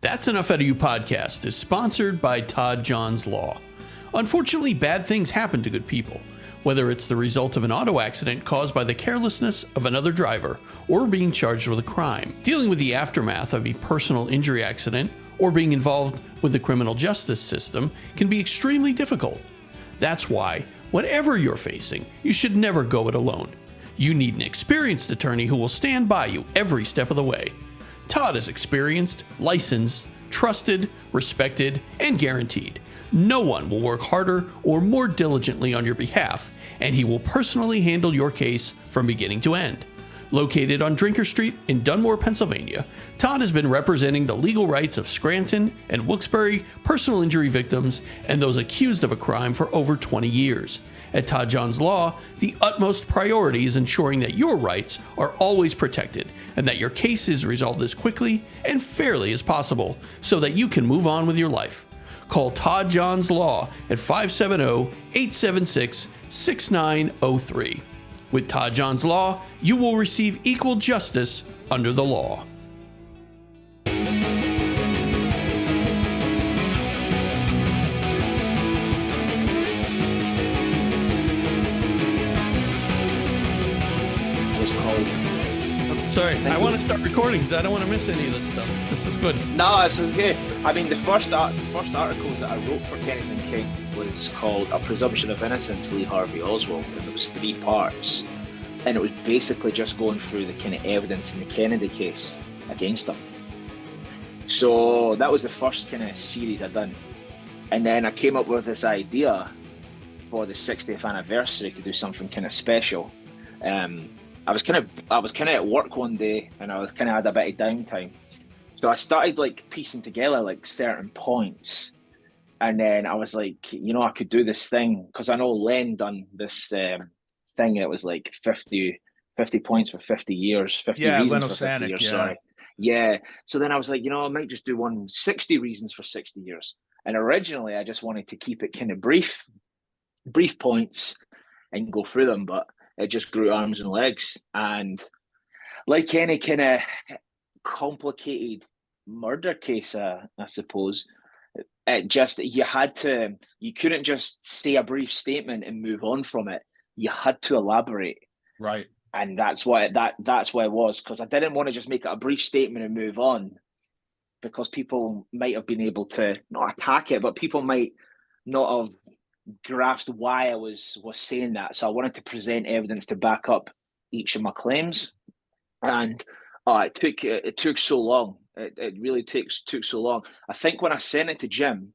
That's Enough Out of You podcast is sponsored by Todd John's Law. Unfortunately, bad things happen to good people, whether it's the result of an auto accident caused by the carelessness of another driver or being charged with a crime. Dealing with the aftermath of a personal injury accident or being involved with the criminal justice system can be extremely difficult. That's why, whatever you're facing, you should never go it alone. You need an experienced attorney who will stand by you every step of the way. Todd is experienced, licensed, trusted, respected, and guaranteed. No one will work harder or more diligently on your behalf, and he will personally handle your case from beginning to end. Located on Drinker Street in Dunmore, Pennsylvania, Todd has been representing the legal rights of Scranton and Wilkes-Barre personal injury victims and those accused of a crime for over 20 years. At Todd John's Law, the utmost priority is ensuring that your rights are always protected and that your case is resolved as quickly and fairly as possible so that you can move on with your life. Call Todd John's Law at 570-876-6903. With Todd John's Law, you will receive equal justice under the law. Sorry, I want to start recording because I don't want to miss any of this stuff. This is good. No, it's okay. I mean, the first articles that I wrote for Kenneth and King was called A Presumption of Innocence, Lee Harvey Oswald, and it was 3 parts. And it was basically just going through the kind of evidence in the Kennedy case against him. So that was the first kind of series I done. And then I came up with this idea for the 60th anniversary to do something kind of special. I was kind of at work one day and I was kind of had a bit of downtime. So I started like piecing together like certain points. And then I was like, you know, I could do this thing because I know Len done this thing. It was like 50 points for 50 years, 50 reasons for 50 years, yeah. sorry. Yeah. So then I was like, you know, I might just do 60 reasons for 60 years. And originally I just wanted to keep it kind of brief points and go through them, but it just grew arms and legs. And like any kind of complicated murder case, I suppose, you couldn't just say a brief statement and move on from it. You had to elaborate. Right. And that's why it was, because I didn't want to just make it a brief statement and move on, because people might have been able to not attack it, but people might not have grasped why I was saying that. So I wanted to present evidence to back up each of my claims. And it took so long. It really took so long. I think when I sent it to Jim,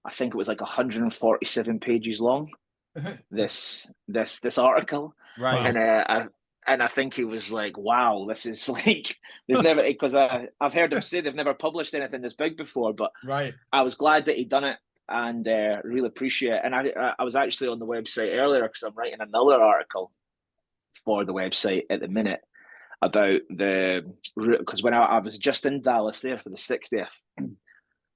I think it was like 147 pages long. this article, right? And I think he was like, "Wow, this is like they've never," because I've heard him say they've never published anything this big before. But right, I was glad that he'd done it and really appreciate it. And I was actually on the website earlier because I'm writing another article for the website at the minute about because when I was just in Dallas there for the 60th,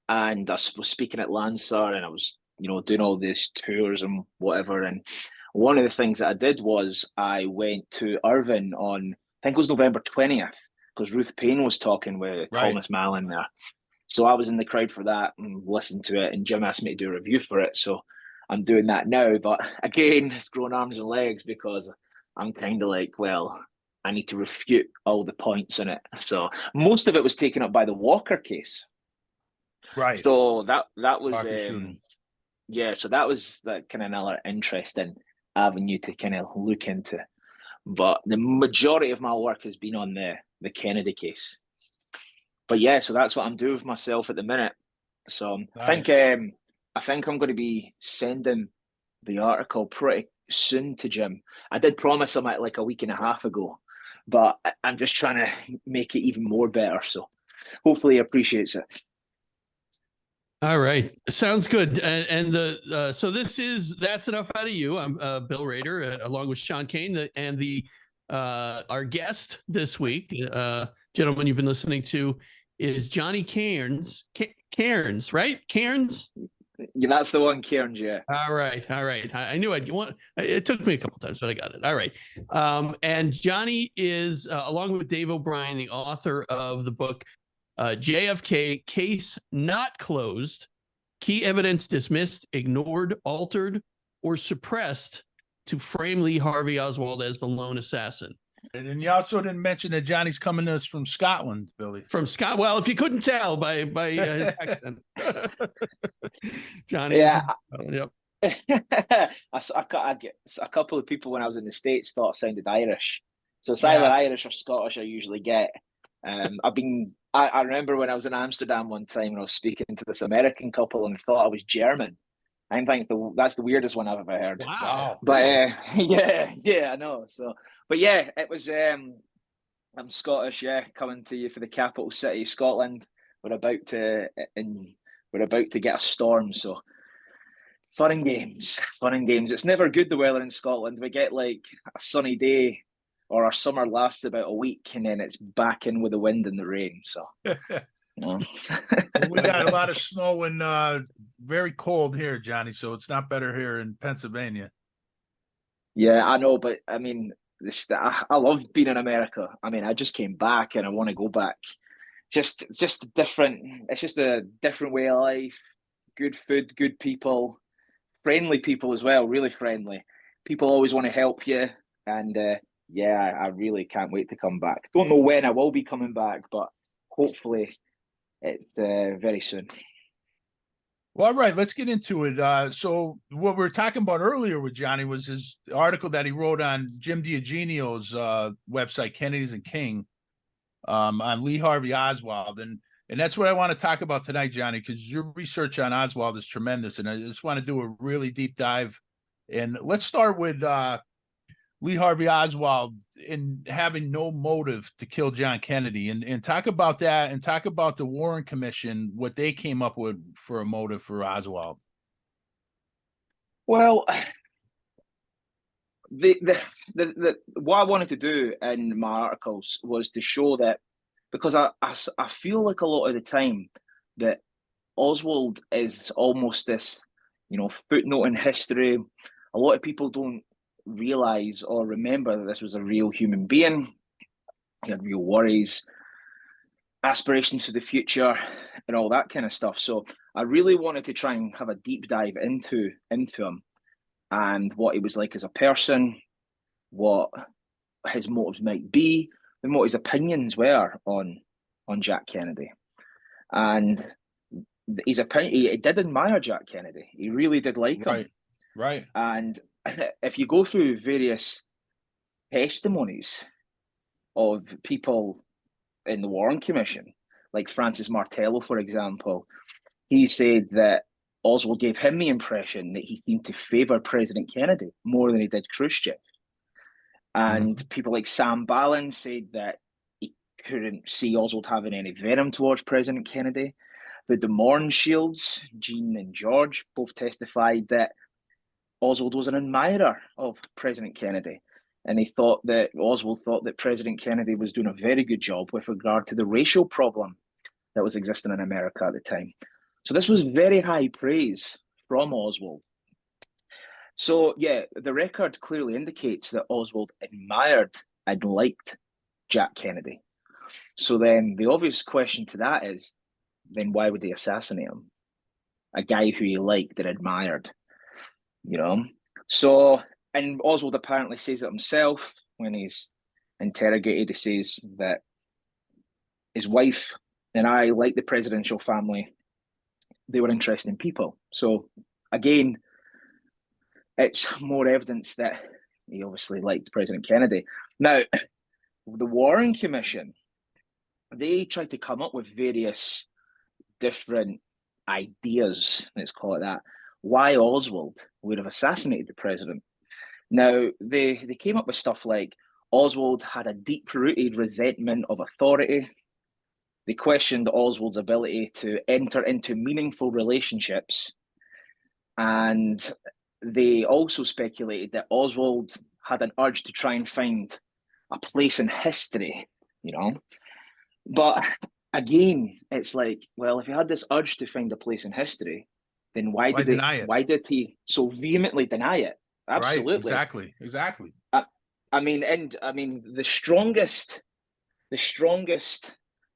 and I was speaking at Lansar, and I was, you know, doing all these tours and whatever. And one of the things that I did was I went to Irvine on, I think it was November 20th, because Ruth Payne was talking with Thomas Mallon there. So I was in the crowd for that and listened to it, and Jim asked me to do a review for it. So I'm doing that now. But again, it's grown arms and legs because I'm kind of like, well, I need to refute all the points in it. So most of it was taken up by the Walker case. Right. So that was so that was that kind of another interesting avenue to kind of look into. But the majority of my work has been on the Kennedy case. But yeah, so that's what I'm doing with myself at the minute. So nice. I think I'm going to be sending the article pretty soon to Jim. I did promise him like a week and a half ago, but I'm just trying to make it even more better. So hopefully he appreciates it. All right. Sounds good. And so that's enough out of you. I'm Bill Rader, along with Sean Kane, and our guest this week, gentleman you've been listening to, is Johnny Cairns. Cairns, right? Cairns? Yeah, that's the one, Cairns, yeah. All right. I knew it took me a couple times, but I got it. All right. And Johnny is, along with Dave O'Brien, the author of the book, JFK case not closed. Key evidence dismissed, ignored, altered, or suppressed to frame Lee Harvey Oswald as the lone assassin. And then you also didn't mention that Johnny's coming to us from Scotland, Billy. From Scott. Well, if you couldn't tell by his accent, Johnny. Yeah. Yep. I get a couple of people when I was in the States thought it sounded Irish. So it's either Irish or Scottish I usually get. I remember when I was in Amsterdam one time and I was speaking to this American couple and thought I was German. I think that's the weirdest one I've ever heard. Wow. But yeah, I know. So, but yeah, it was. I'm Scottish. Yeah, coming to you for the capital city, Scotland. We're about to get a storm. So, fun and games. It's never good, the weather in Scotland. We get like a sunny day, or our summer lasts about a week, and then it's back in with the wind and the rain. So. Well, we got a lot of snow and very cold here, Johnny, so it's not better here in Pennsylvania. Yeah, I know, but I mean, I love being in America. I mean, I just came back and I want to go back. Just different. It's just a different way of life. Good food, good people, friendly people as well. Really friendly. People always want to help you, and yeah, I really can't wait to come back. Don't know when I will be coming back, but hopefully. It's very soon. Well, all right, let's get into it. So what we were talking about earlier with Johnny was his article that he wrote on Jim D'Eugenio's website, Kennedys and King, on Lee Harvey Oswald. And that's what I want to talk about tonight, Johnny, because your research on Oswald is tremendous. And I just want to do a really deep dive. And let's start with Lee Harvey Oswald in having no motive to kill John Kennedy, and talk about that, and talk about the Warren Commission, what they came up with for a motive for Oswald. Well, the what I wanted to do in my articles was to show that, because I feel like a lot of the time that Oswald is almost this, footnote in history. A lot of people don't realize or remember that this was a real human being. He had real worries, aspirations for the future, and all that kind of stuff. So I really wanted to try and have a deep dive into him and what he was like as a person, what his motives might be, and what his opinions were on Jack Kennedy. And his opinion, he did admire Jack Kennedy. He really did like him. Right. And if you go through various testimonies of people in the Warren Commission, like Francis Martello, for example, he said that Oswald gave him the impression that he seemed to favour President Kennedy more than he did Khrushchev. And people like Sam Ballin said that he couldn't see Oswald having any venom towards President Kennedy. The Des Moines Shields, Jean and George, both testified that Oswald was an admirer of President Kennedy, and Oswald thought that President Kennedy was doing a very good job with regard to the racial problem that was existing in America at the time. So this was very high praise from Oswald. So yeah, the record clearly indicates that Oswald admired and liked Jack Kennedy. So then the obvious question to that is, then why would they assassinate him? A guy who he liked and admired. So, and Oswald apparently says it himself when he's interrogated. He says that his wife and I, like the presidential family, they were interesting people. So again, it's more evidence that he obviously liked President Kennedy. Now, the Warren Commission, they tried to come up with various different ideas, let's call it that, why Oswald would have assassinated the president. Now, they came up with stuff like Oswald had a deep-rooted resentment of authority. They questioned Oswald's ability to enter into meaningful relationships. And they also speculated that Oswald had an urge to try and find a place in history, But again, it's like, well, if he had this urge to find a place in history, then why did he so vehemently deny it? Absolutely. Right, exactly. I mean, the strongest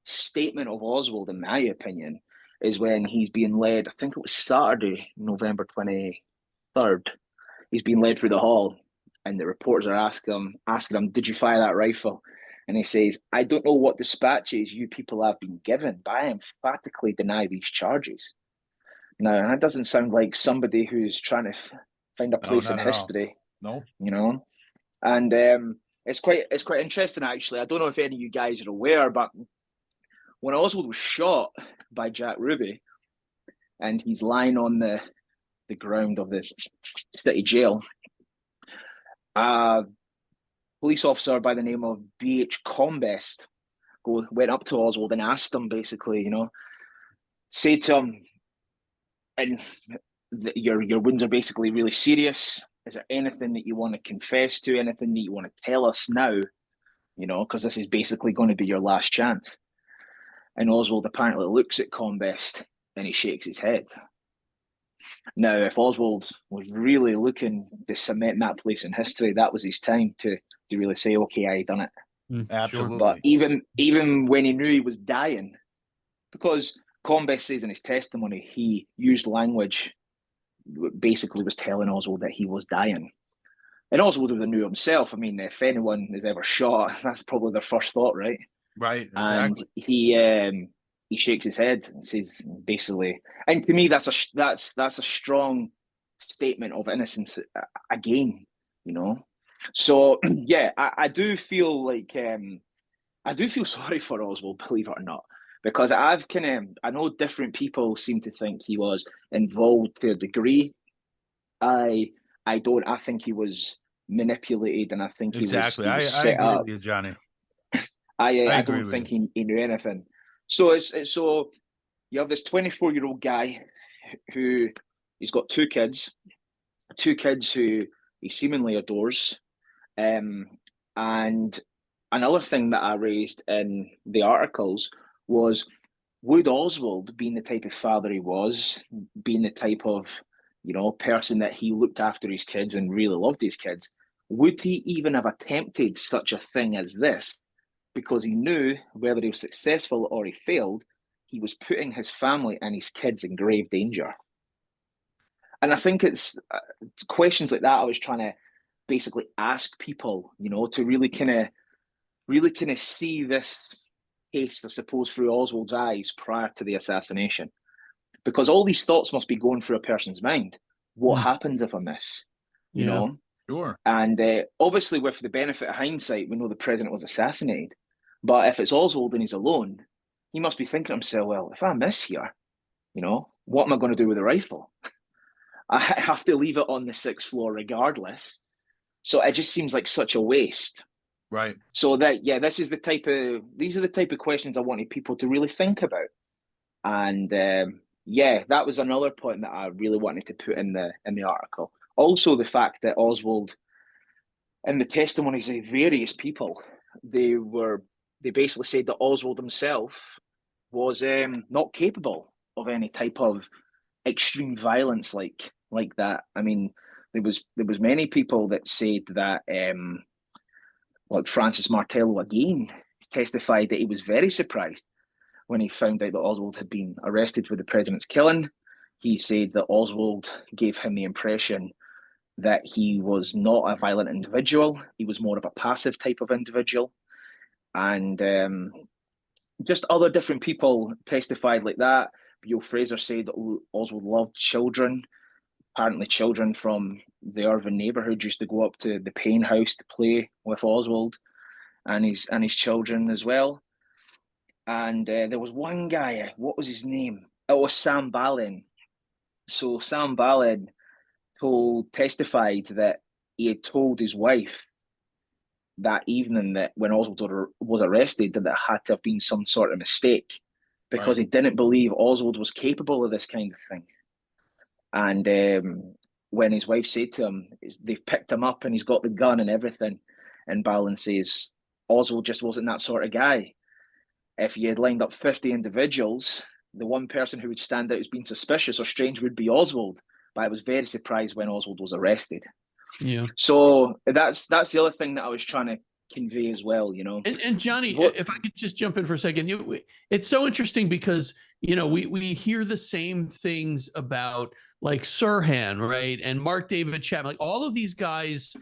statement of Oswald, in my opinion, is when he's being led. I think it was Saturday, November 23rd. He's being led through the hall, and the reporters are asking him, "Did you fire that rifle?" And he says, "I don't know what dispatches you people have been given, but I emphatically deny these charges." Now, that doesn't sound like somebody who's trying to find a place in history. No, and it's quite interesting, actually. I don't know if any of you guys are aware, but when Oswald was shot by Jack Ruby, and he's lying on the ground of the city jail, a police officer by the name of B.H. Combest went up to Oswald and asked him, basically, said to him, "And your wounds are basically really serious. Is there anything that you want to confess to? Anything that you want to tell us now? Because this is basically going to be your last chance." And Oswald apparently looks at Combest and he shakes his head. Now, if Oswald was really looking to cement that place in history, that was his time to really say, "Okay, I done it." Absolutely. But even when he knew he was dying, because Combest says in his testimony, he used language, basically was telling Oswald that he was dying. And Oswald would have knew himself. I mean, if anyone is ever shot, that's probably their first thought, right? Right, exactly. And he shakes his head and says, basically, and to me, that's a strong statement of innocence again, So yeah, I do feel like I do feel sorry for Oswald, believe it or not, because I know different people seem to think he was involved to a degree. I don't. I think he was manipulated, and I think he was set I agree up. with you, Johnny. I don't think he knew anything. So so you have this 24-year-old guy who he's got two kids who he seemingly adores. And another thing that I raised in the articles was, would Oswald, being the type of father he was, being the type of person that he looked after his kids and really loved his kids, would he even have attempted such a thing as this? Because he knew whether he was successful or he failed, he was putting his family and his kids in grave danger. And I think it's questions like that I was trying to basically ask people, to really kind of see this case, I suppose, through Oswald's eyes prior to the assassination. Because all these thoughts must be going through a person's mind. What happens if I miss? You know? Sure. And obviously, with the benefit of hindsight, we know the president was assassinated. But if it's Oswald and he's alone, he must be thinking to himself, well, if I miss here, what am I going to do with the rifle? I have to leave it on the 6th floor regardless. So it just seems like such a waste. Right. So these are the type of questions I wanted people to really think about. And that was another point that I really wanted to put in the article. Also, the fact that Oswald, in the testimonies of various people, they basically said that Oswald himself was not capable of any type of extreme violence like that. I mean, there was many people that said that, like Francis Martello again testified that he was very surprised when he found out that Oswald had been arrested for the president's killing. He said that Oswald gave him the impression that he was not a violent individual. He was more of a passive type of individual. And just other different people testified like that. Bill Fraser said that Oswald loved children. Apparently children from the Irvine neighbourhood used to go up to the Payne house to play with Oswald and his children as well. And there was one guy, what was his name? It was Sam Ballin. So Sam Ballin testified that he had told his wife that evening that when Oswald was arrested, that it had to have been some sort of mistake because he didn't believe Oswald was capable of this kind of thing. And when his wife said to him, they've picked him up and he's got the gun and everything, and Ballin says, Oswald just wasn't that sort of guy. If you had lined up 50 individuals, the one person who would stand out as being suspicious or strange would be Oswald. But I was very surprised when Oswald was arrested. Yeah. So that's the other thing that I was trying convey as well, you know. And Johnny, But if I could just jump in for a second, it's so interesting because, you know, we hear the same things about like Sirhan, right? And Mark David Chapman, like all of these guys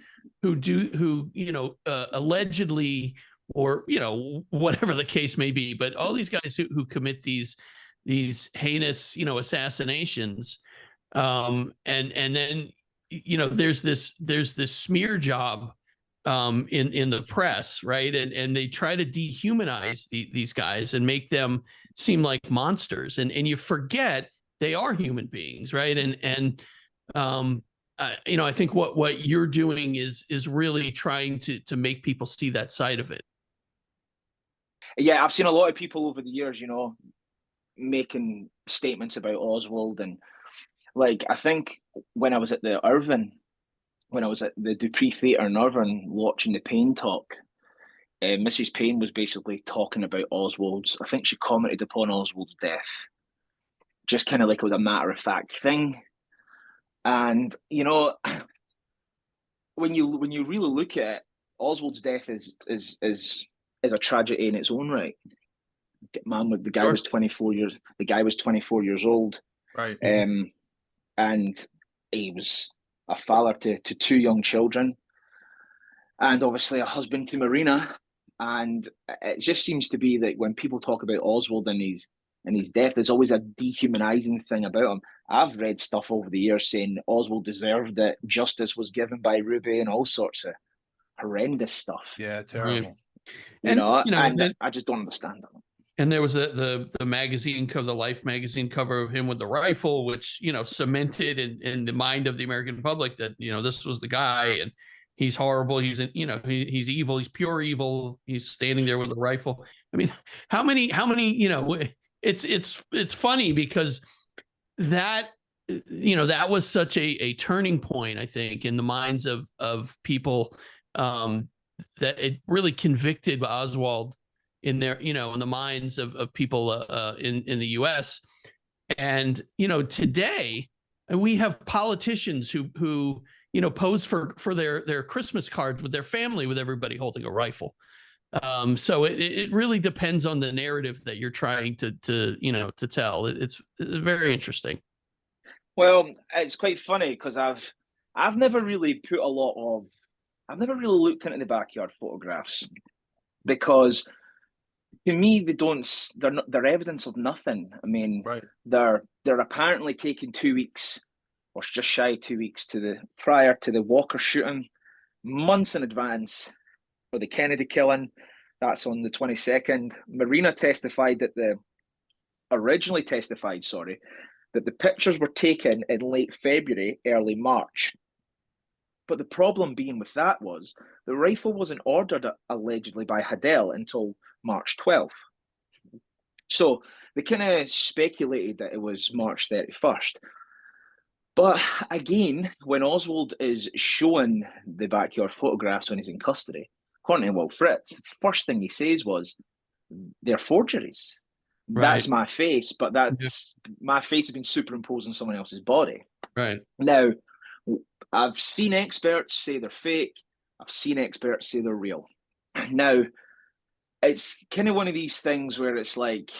who, you know, allegedly, or, you know, whatever the case may be, but all these guys who commit these heinous, you know, assassinations. And then, you know, there's this smear job in the press, right? And they try to dehumanize these guys and make them seem like monsters, and you forget they are human beings, right? And you know, I think what you're doing is really trying to make people see that side of it. yeah, I've seen a lot of people over the years, you know, making statements about Oswald, and like I think when I was at the Irvine, when I was at the Dupree Theatre in Irvine watching the Payne talk, Mrs. Payne was basically talking about Oswald's. I think she commented upon Oswald's death, just kind of like it was a matter of fact thing. And you know, when you really look at it, Oswald's death is a tragedy in its own right. Man, the guy was 24 years. The guy was 24 years old, Right. And he was a father to two young children, and obviously a husband to Marina. And it just seems to be that when people talk about Oswald and his death, there's always a dehumanizing thing about him. I've read stuff over the years saying Oswald deserved it, justice was given by Ruby, and all sorts of horrendous stuff. Yeah, terrible. Right. You know, you know, and I just don't understand that. And there was the magazine cover, the Life magazine cover of him with the rifle, which, you know, cemented in the mind of the American public that, you know, this was the guy, and he's horrible. He's, you know, he's evil. He's pure evil. He's standing there with a rifle. I mean, how many, you know, it's funny because that, you know, that was such a turning point, I think, in the minds of people, that it really convicted Oswald in their, you know, in the minds of people in the U.S. And, you know, today we have politicians who you know, pose for their Christmas cards with their family, with everybody holding a rifle. So it really depends on the narrative that you're trying to you know, to tell. It's very interesting. Well, it's quite funny because I've never really I've never really looked into the backyard photographs, because to me they're evidence of nothing. I mean, Right. they're apparently taking 2 weeks, or just shy of 2 weeks prior to the Walker shooting, months in advance for the Kennedy killing. That's on the 22nd. Marina originally testified, that the pictures were taken in late February, early March. But the problem being with that was the rifle wasn't ordered allegedly by Hadel until March 12th. So they kind of speculated that it was March 31st. But again, when Oswald is showing the backyard photographs when he's in custody, according to Will Fritz, the first thing he says was, they're forgeries. Right. That's my face, but my face has been superimposed on someone else's body. Right. Now, I've seen experts say they're fake. I've seen experts say they're real. Now, it's kind of one of these things where it's like,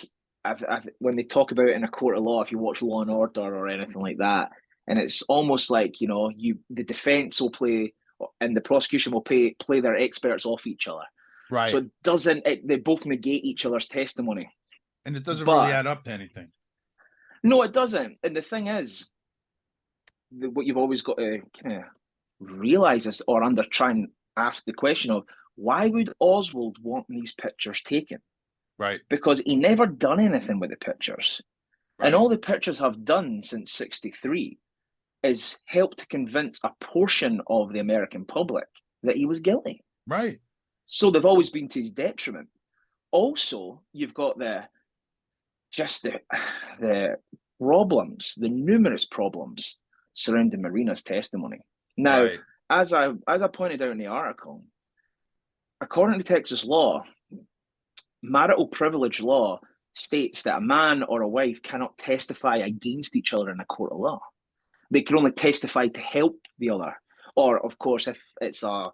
when they talk about it in a court of law, if you watch Law and Order or anything like that, and it's almost like, you know, the defense will play and the prosecution will play their experts off each other. Right. So they both negate each other's testimony. And it doesn't really add up to anything. No, it doesn't. And the thing is, what you've always got to kind of realize is, or try and ask the question of, why would Oswald want these pictures taken? Right. Because he never done anything with the pictures. Right. And all the pictures have done since 1963 is help to convince a portion of the American public that he was guilty. Right. So they've always been to his detriment. Also, you've got the problems, the numerous problems surrounding Marina's testimony. Now, right. as I pointed out in the article, according to Texas law, marital privilege law states that a man or a wife cannot testify against each other in a court of law. They can only testify to help the other. Or, of course, if it's a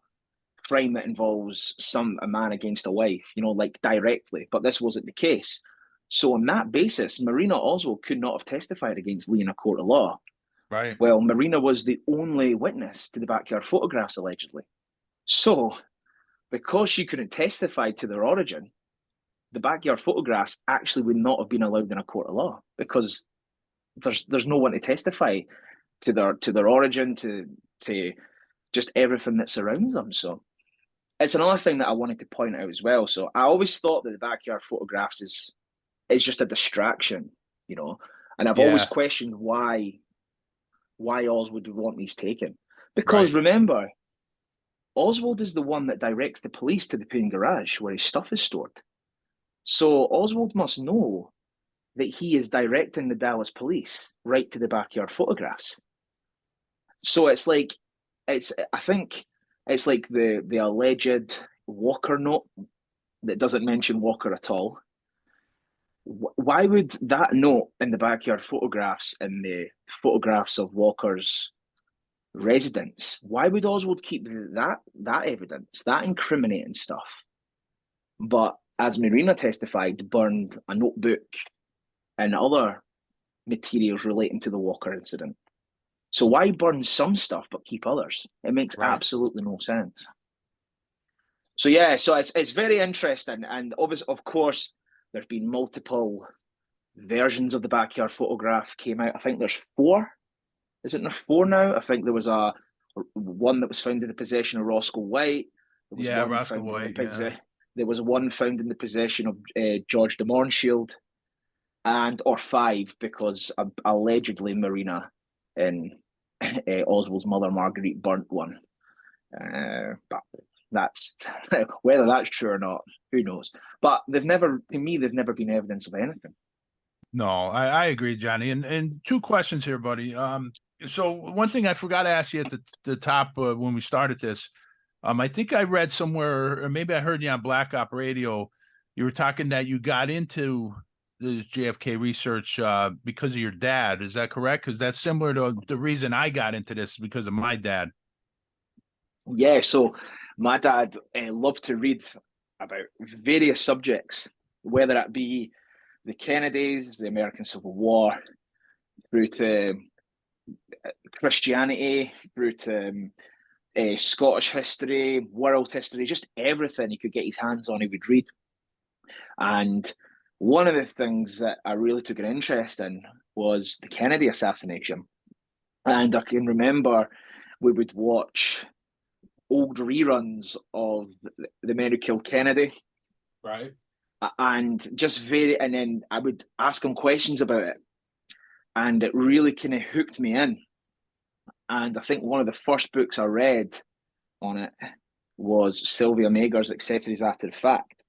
crime that involves a man against a wife, like directly, but this wasn't the case. So on that basis, Marina Oswald could not have testified against Lee in a court of law. Right. Well, Marina was the only witness to the backyard photographs, allegedly. So because she couldn't testify to their origin, the backyard photographs actually would not have been allowed in a court of law, because there's no one to testify to their origin, to just everything that surrounds them. So it's another thing that I wanted to point out as well. So I always thought that the backyard photographs is just a distraction, and I've always questioned why Oswald would want these taken. Because remember, Oswald is the one that directs the police to the Poon garage where his stuff is stored. So Oswald must know that he is directing the Dallas police right to the backyard photographs. So I think it's like the alleged Walker note that doesn't mention Walker at all. Why would that note in the backyard photographs and the photographs of Walker's residence, why would Oswald keep that evidence, that incriminating stuff? But as Marina testified, burned a notebook and other materials relating to the Walker incident. So why burn some stuff but keep others? It makes absolutely no sense. So yeah, so it's very interesting, and obviously, of course, there's been multiple versions of the backyard photograph came out. I think there's 4. Is it there 4 now? I think there was one that was found in the possession of Roscoe White. Roscoe White. There was one found in the possession of George de Mohrenschildt, or 5, because allegedly Marina and Oswald's mother Marguerite burnt one. But that's whether that's true or not, who knows? But they've never been evidence of anything. No, I agree, Johnny. And 2 questions here, buddy. So one thing I forgot to ask you at the top when we started this, I think I read somewhere, or maybe I heard you on Black Op Radio, you were talking that you got into the JFK research because of your dad. Is that correct? Because that's similar to the reason I got into this, because of my dad. Yeah, so my dad loved to read about various subjects, whether it be the Kennedys, the American Civil War, through to Christianity, through to Scottish history, world history, just everything he could get his hands on, he would read. And one of the things that I really took an interest in was the Kennedy assassination. And I can remember we would watch old reruns of The Men Who Killed Kennedy. Right. And then I would ask him questions about it. And it really kind of hooked me in. And I think one of the first books I read on it was Sylvia Meagher's Accessories After the Fact,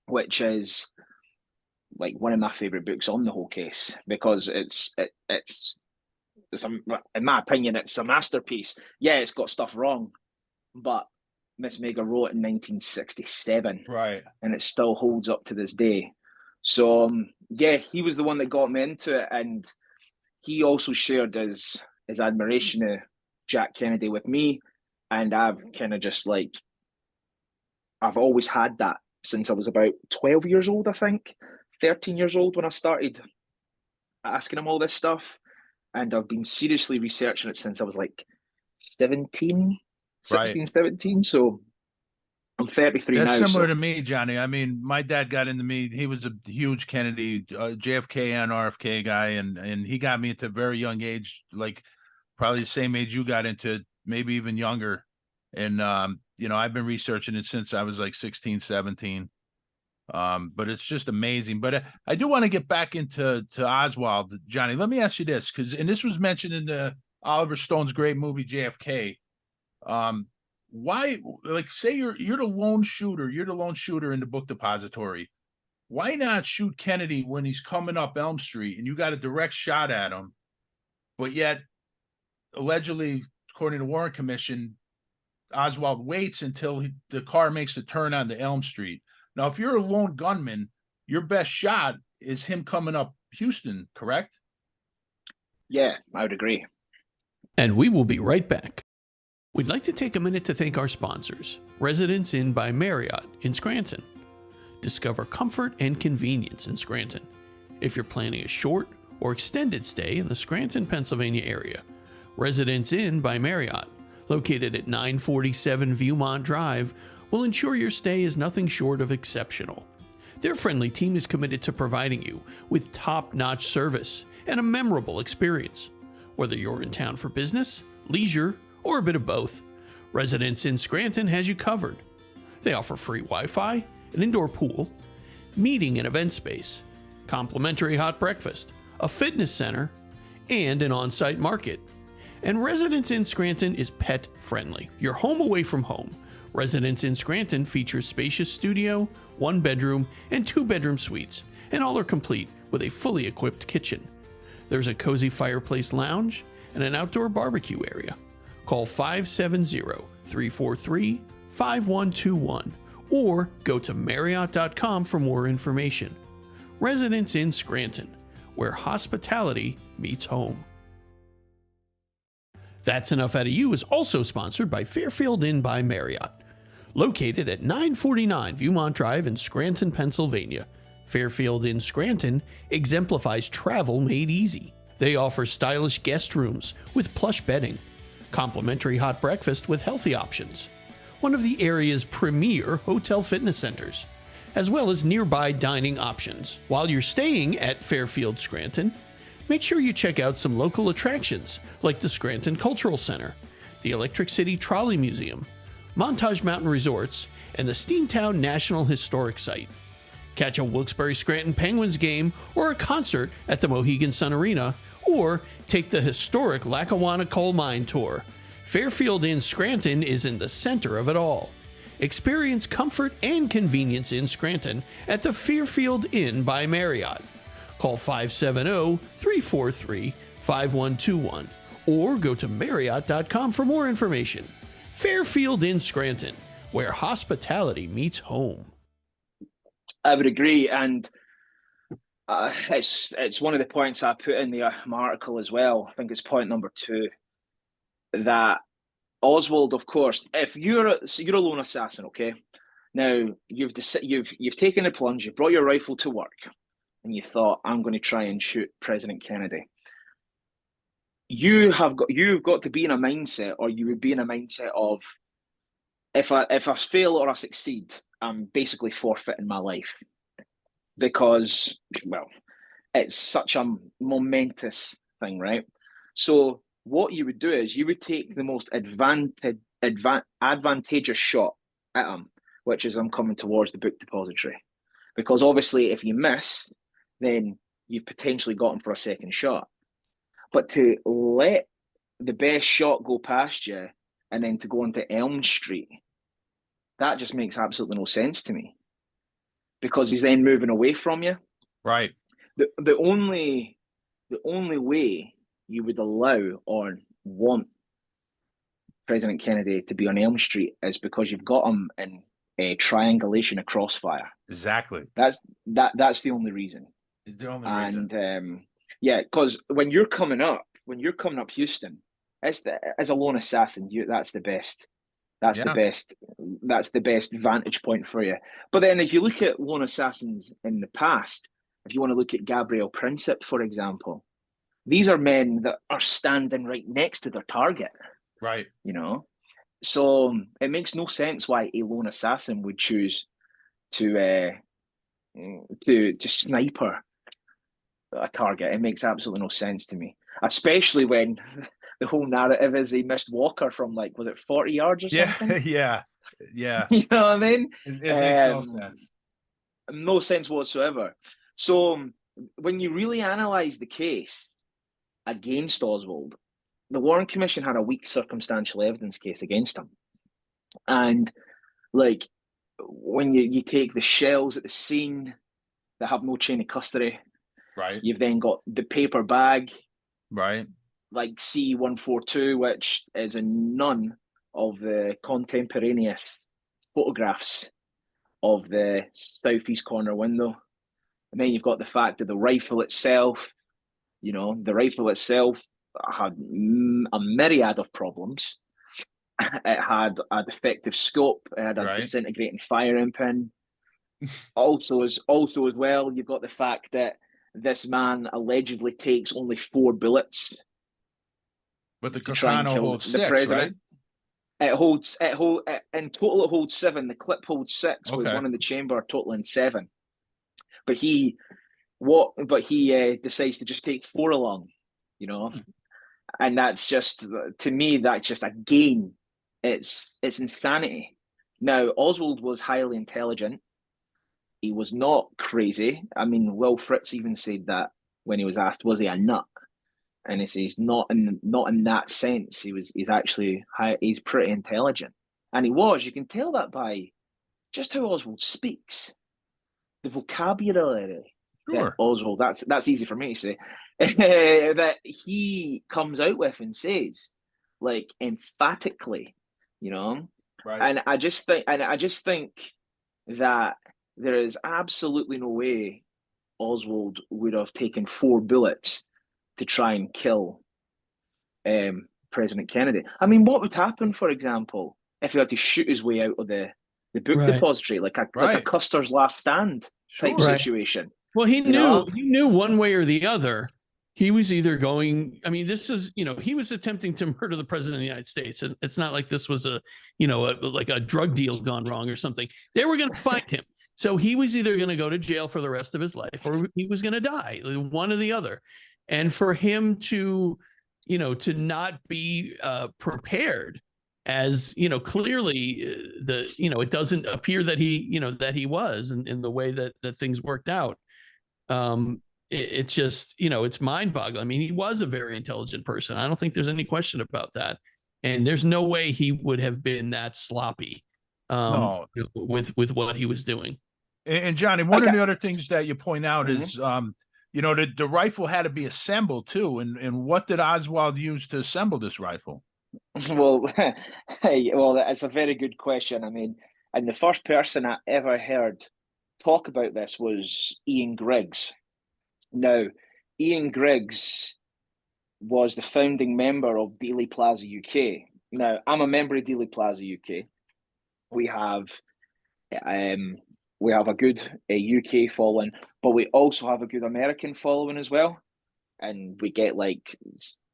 which is like one of my favourite books on the whole case, because it's in my opinion, it's a masterpiece. Yeah, it's got stuff wrong, but Miss Meagher wrote it in 1967, right, and it still holds up to this day. So yeah, he was the one that got me into it, and he also shared his admiration of Jack Kennedy with me, and I've kind of just I've always had that since I was about 12 years old, I think, 13 years old when I started asking him all this stuff, and I've been seriously researching it since I was 16, 17. So I'm 33 now. That's similar to me, Johnny. I mean, my dad got into me. He was a huge Kennedy, JFK and RFK guy, and he got me at a very young age, probably the same age you got into, maybe even younger. And I've been researching it since I was 16, 17. But it's just amazing. But I do want to get back into Oswald, Johnny. Let me ask you this, and this was mentioned in the Oliver Stone's great movie JFK. Why, say you're the lone shooter, in the book depository. Why not shoot Kennedy when he's coming up Elm Street and you got a direct shot at him, but yet allegedly, according to Warren Commission, Oswald waits until the car makes the turn onto Elm Street. Now, if you're a lone gunman, your best shot is him coming up Houston, correct? Yeah, I would agree. And we will be right back. We'd like to take a minute to thank our sponsors, Residence Inn by Marriott in Scranton. Discover comfort and convenience in Scranton. If you're planning a short or extended stay in the Scranton, Pennsylvania area, Residence Inn by Marriott, located at 947 Viewmont Drive, will ensure your stay is nothing short of exceptional. Their friendly team is committed to providing you with top-notch service and a memorable experience. Whether you're in town for business, leisure, or a bit of both, Residence Inn Scranton has you covered. They offer free Wi-Fi, an indoor pool, meeting and event space, complimentary hot breakfast, a fitness center, and an on-site market. And Residence Inn Scranton is pet friendly. Your home away from home. Residence Inn Scranton features spacious studio, 1-bedroom, and 2-bedroom suites, and all are complete with a fully equipped kitchen. There's a cozy fireplace lounge and an outdoor barbecue area. Call 570-343-5121 or go to Marriott.com for more information. Residence Inn Scranton, where hospitality meets home. That's Enough Out of You is also sponsored by Fairfield Inn by Marriott. Located at 949 Viewmont Drive in Scranton, Pennsylvania, Fairfield Inn Scranton exemplifies travel made easy. They offer stylish guest rooms with plush bedding, complimentary hot breakfast with healthy options, one of the area's premier hotel fitness centers, as well as nearby dining options. While you're staying at Fairfield Scranton, make sure you check out some local attractions like the Scranton Cultural Center, the Electric City Trolley Museum, Montage Mountain Resorts, and the Steamtown National Historic Site. Catch a Wilkes-Barre Scranton Penguins game or a concert at the Mohegan Sun Arena, or take the historic Lackawanna Coal Mine tour. Fairfield Inn Scranton is in the center of it all. Experience comfort and convenience in Scranton at the Fairfield Inn by Marriott. Call 570-343-5121 or go to Marriott.com for more information. Fairfield Inn Scranton, where hospitality meets home. I would agree, and it's one of the points I put in my article as well. I think it's point number 2, that Oswald, of course, if you're a lone assassin, okay, now you've taken a plunge, you've brought your rifle to work, and you thought, I'm going to try and shoot President Kennedy. You've got to be in a mindset, or you would be in a mindset of, if I fail or I succeed, I'm basically forfeiting my life, because, well, it's such a momentous thing, right? So what you would do is you would take the most advantageous shot at him, which is I'm coming towards the book depository, because obviously if you miss, then you've potentially got him for a second shot. But to let the best shot go past you and then to go into Elm Street, that just makes absolutely no sense to me, because he's then moving away from you. Right. The only way you would allow or want President Kennedy to be on Elm Street is because you've got him in a triangulation, a crossfire. Exactly. That's the only reason. It's the only reason. And yeah, because when you're coming up Houston, as a lone assassin, that's the best. That's the best vantage point for you. But then if you look at lone assassins in the past, if you want to look at Gabriel Princip, for example, these are men that are standing right next to their target. Right. You know? So it makes no sense why a lone assassin would choose to sniper a target. It makes absolutely no sense to me, especially when the whole narrative is he missed Walker from, like, was it 40 yards or something? Yeah. You know what I mean? It makes no sense. No sense whatsoever. So when you really analyse the case against Oswald, the Warren Commission had a weak circumstantial evidence case against him. And, like, when you take the shells at the scene that have no chain of custody, right, you've then got the paper bag, right, like C-142, which is in none of the contemporaneous photographs of the southeast corner window. And then you've got the fact that the rifle itself, you know, the rifle itself had a myriad of problems. It had a defective scope. It had a Right. disintegrating firing pin. Also as well, you've got the fact that this man allegedly takes only 4 bullets But the to try and Carcano kill holds the 6, right? president. In total it holds 7. The clip holds 6 with Okay. one in the chamber, totaling 7. But he decides to just take 4 along, you know, and that's just, to me, that's just again, it's insanity. Now Oswald was highly intelligent. He was not crazy. I mean, Will Fritz even said that when he was asked, was he a nut? And he says, not in that sense. He's actually he's pretty intelligent, and he was. You can tell that by just how Oswald speaks, the vocabulary that Sure. Oswald. That's easy for me to say. That he comes out with and says, like, emphatically, you know. Right. And I just think that there is absolutely no way Oswald would have taken 4 bullets to try and kill President Kennedy. I mean, what would happen, for example, if he had to shoot his way out of the book Right. depository, like a Right. Custer's Last Stand type Sure. Right. situation? Well, he You know? knew one way or the other. He was either going, I mean, this is, he was attempting to murder the president of the United States. And it's not like this was like a drug deal gone wrong or something. They were going to find him. So he was either going to go to jail for the rest of his life or he was going to die, one or the other. And for him to not be prepared, as clearly it doesn't appear that he was in the way that things worked out. It's just it's mind-boggling. I mean, he was a very intelligent person. I don't think there's any question about that, and there's no way he would have been that sloppy No. with what he was doing. And Johnny, one of the other things that you point out is the rifle had to be assembled too. And what did Oswald use to assemble this rifle? Well, that's a very good question. I mean, and the first person I ever heard talk about this was Ian Griggs. Now, Ian Griggs was the founding member of Dealey Plaza UK. Now, I'm a member of Dealey Plaza UK. We have a good UK following, but we also have a good American following as well. And we get like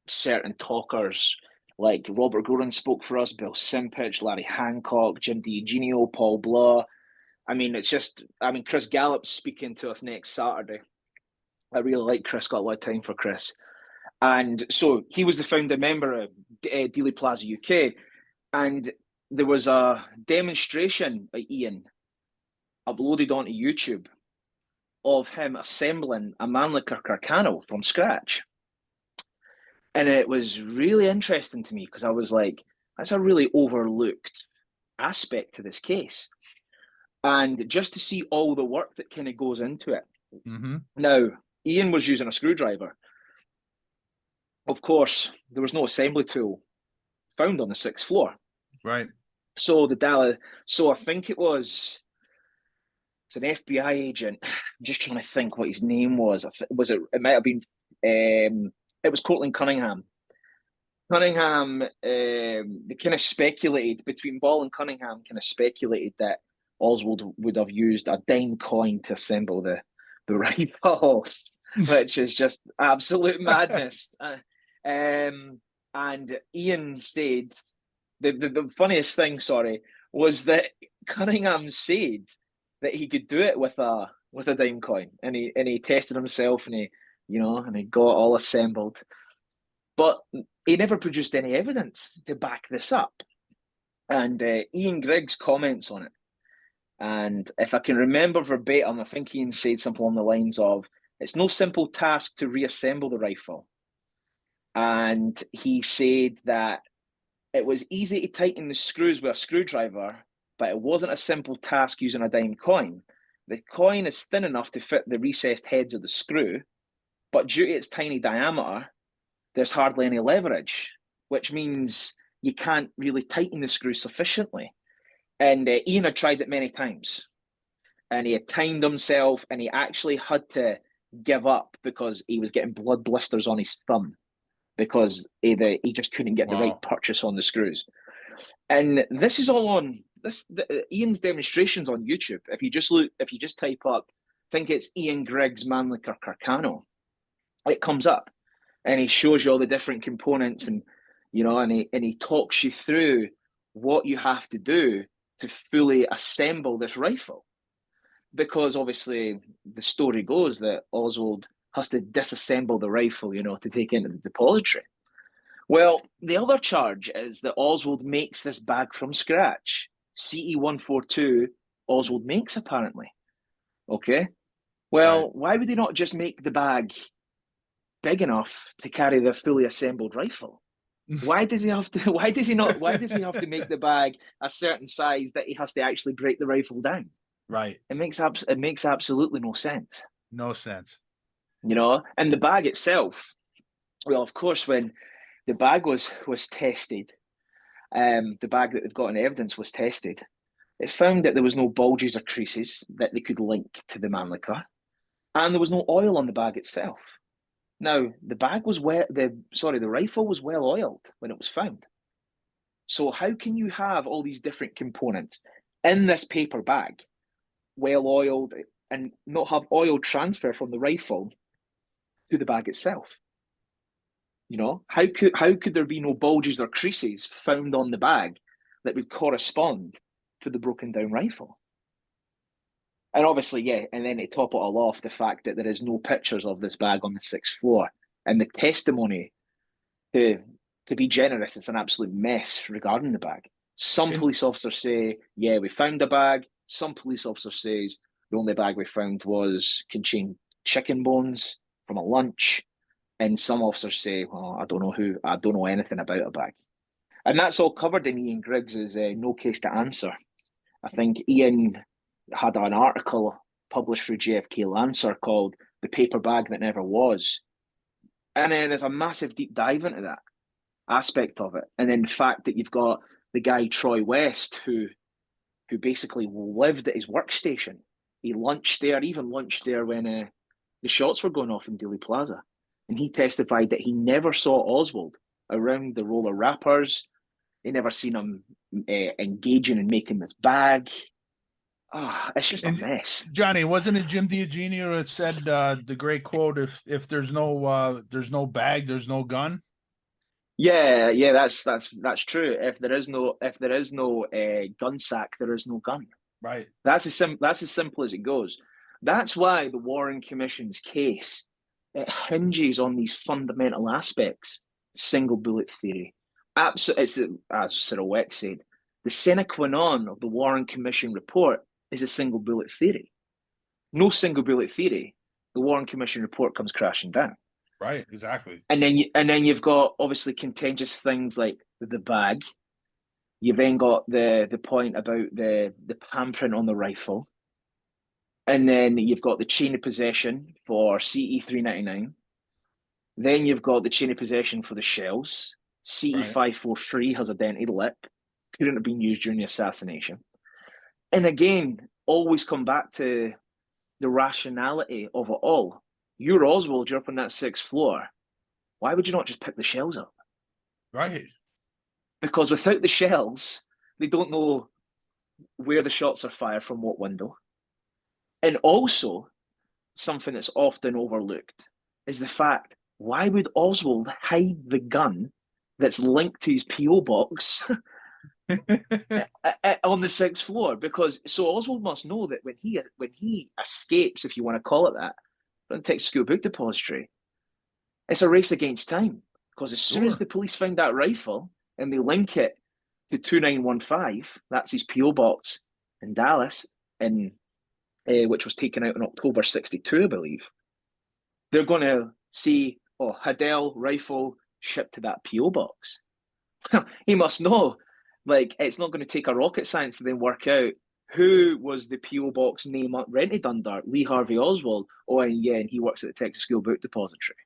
certain talkers, like Robert Goran spoke for us, Bill Simpich, Larry Hancock, Jim DiEugenio, Paul Blah. I mean, Chris Gallup's speaking to us next Saturday. I really like Chris, got a lot of time for Chris. And so he was the founding member of Dealey Plaza UK. And there was a demonstration by Ian uploaded onto YouTube of him assembling a Mannlicher Carcano from scratch. And it was really interesting to me because I was like, that's a really overlooked aspect to this case. And just to see all the work that kind of goes into it. Mm-hmm. Now, Ian was using a screwdriver. Of course, there was no assembly tool found on the 6th floor. Right. So I think it's an FBI agent. I'm just trying to think what his name was. It might have been, it was Cortland Cunningham. Cunningham, they kind of speculated, between Ball and Cunningham, kind of speculated that Oswald would have used a dime coin to assemble the rifle, which is just absolute madness. And Ian said, the funniest thing, was that Cunningham said that he could do it with a dime coin, and he tested himself, and he got all assembled, but he never produced any evidence to back this up. And Ian Griggs comments on it, and if I can remember verbatim, I think Ian said something along the lines of, "It's no simple task to reassemble the rifle," and he said that it was easy to tighten the screws with a screwdriver, but it wasn't a simple task using a dime coin. The coin is thin enough to fit the recessed heads of the screw, but due to its tiny diameter, there's hardly any leverage, which means you can't really tighten the screw sufficiently. And Ian had tried it many times, and he had timed himself, and he actually had to give up because he was getting blood blisters on his thumb because he just couldn't get the right purchase on the screws. And this is all on Ian's demonstrations on YouTube. If you just type up, I think it's Ian Griggs Mannlicher Carcano, it comes up, and he shows you all the different components, and he talks you through what you have to do to fully assemble this rifle. Because obviously the story goes that Oswald has to disassemble the rifle, to take into the depository. Well, the other charge is that Oswald makes this bag from scratch. CE-142, Oswald makes, apparently. Okay? Well, why would he not just make the bag big enough to carry the fully assembled rifle? Why does he have to make the bag a certain size that he has to actually break the rifle down? Right. It makes absolutely no sense. No sense. And the bag itself, well, of course, when the bag was tested, the bag that they've got in evidence was tested, it found that there was no bulges or creases that they could link to the Mannlicher, and there was no oil on the bag itself. Now, the rifle was well oiled when it was found. So how can you have all these different components in this paper bag, well oiled, and not have oil transfer from the rifle to the bag itself? How could there be no bulges or creases found on the bag that would correspond to the broken down rifle? And obviously, and then to top it all off, the fact that there is no pictures of this bag on the 6th floor, and the testimony, to be generous, it's an absolute mess regarding the bag. Some police officers say, yeah, we found a bag. Some police officers says the only bag we found contained chicken bones from a lunch. And some officers say, well, I don't know anything about a bag. And that's all covered in Ian Griggs's No Case to Answer. I think Ian had an article published through JFK Lancer called The Paper Bag That Never Was. And then there's a massive deep dive into that aspect of it. And then the fact that you've got the guy, Troy West, who basically lived at his workstation. He lunched there when the shots were going off in Dealey Plaza. And he testified that he never saw Oswald around the roller wrappers. He never seen him engaging and making this bag. It's just a mess. Johnny, wasn't it Jim Diogenio that said the great quote, if there's no bag, there's no gun? Yeah, that's true. If there is no gun sack, there is no gun. Right. That's as simple as it goes. That's why the Warren Commission's case, it hinges on these fundamental aspects. Single bullet theory. Absolutely, as Cyril Weck said, the sine qua non of the Warren Commission report is a single bullet theory. No single bullet theory, the Warren Commission report comes crashing down. Right, exactly. And then you've got obviously contentious things like the bag. You've then got the point about the handprint on the rifle. And then you've got the chain of possession for CE-399. Then you've got the chain of possession for the shells. CE-543 has a dented lip. Couldn't have been used during the assassination. And again, always come back to the rationality of it all. You're Oswald, you're up on that 6th floor. Why would you not just pick the shells up? Right. Because without the shells, they don't know where the shots are fired from what window. And also, something that's often overlooked is the fact, why would Oswald hide the gun that's linked to his P.O. box on the 6th floor? Because so Oswald must know that when he escapes, if you want to call it that, from the Texas School Book Depository, it's a race against time. Because as soon as the police find that rifle and they link it to 2915, that's his P.O. box in Dallas, which was taken out in October 62, I believe, they're going to see, Haddell rifle shipped to that P.O. box. He must know, it's not going to take a rocket science to then work out who was the P.O. box name rented under, Lee Harvey Oswald. And he works at the Texas School Book Depository.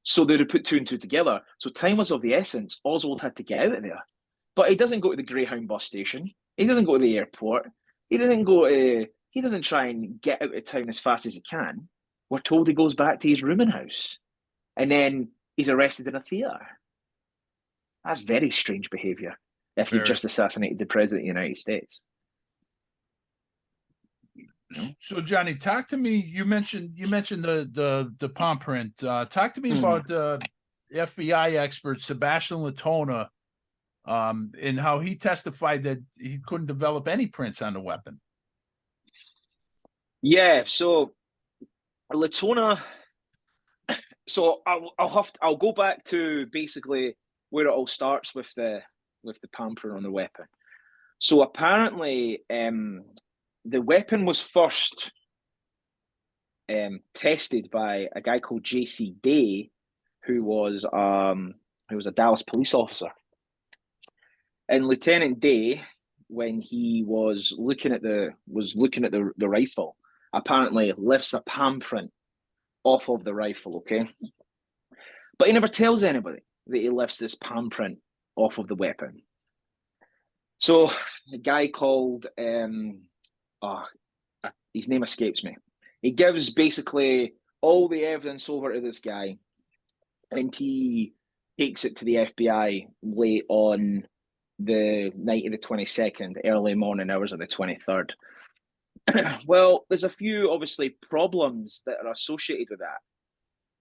So they'd have put two and two together. So time was of the essence. Oswald had to get out of there. But he doesn't go to the Greyhound bus station. He doesn't go to the airport. He doesn't try and get out of town as fast as he can. We're told he goes back to his rooming house. And then he's arrested in a theatre. That's very strange behaviour. if you just assassinated the president of the United States. So Johnny, talk to me. You mentioned the palm print. Talk to me about the FBI expert Sebastian Latona, and how he testified that he couldn't develop any prints on the weapon. Yeah, so Latona. So I'll go back to basically where it all starts with the palm print on the weapon. So apparently, the weapon was first tested by a guy called J.C. Day, who was a Dallas police officer. And Lieutenant Day, when he was looking at the rifle, apparently lifts a palm print off of the rifle. Okay, but he never tells anybody that he lifts this palm print off of the weapon. So a guy called his name escapes me. He gives basically all the evidence over to this guy, and he takes it to the FBI late on the night of the 22nd, early morning hours of the 23rd. Well, there's a few, obviously, problems that are associated with that.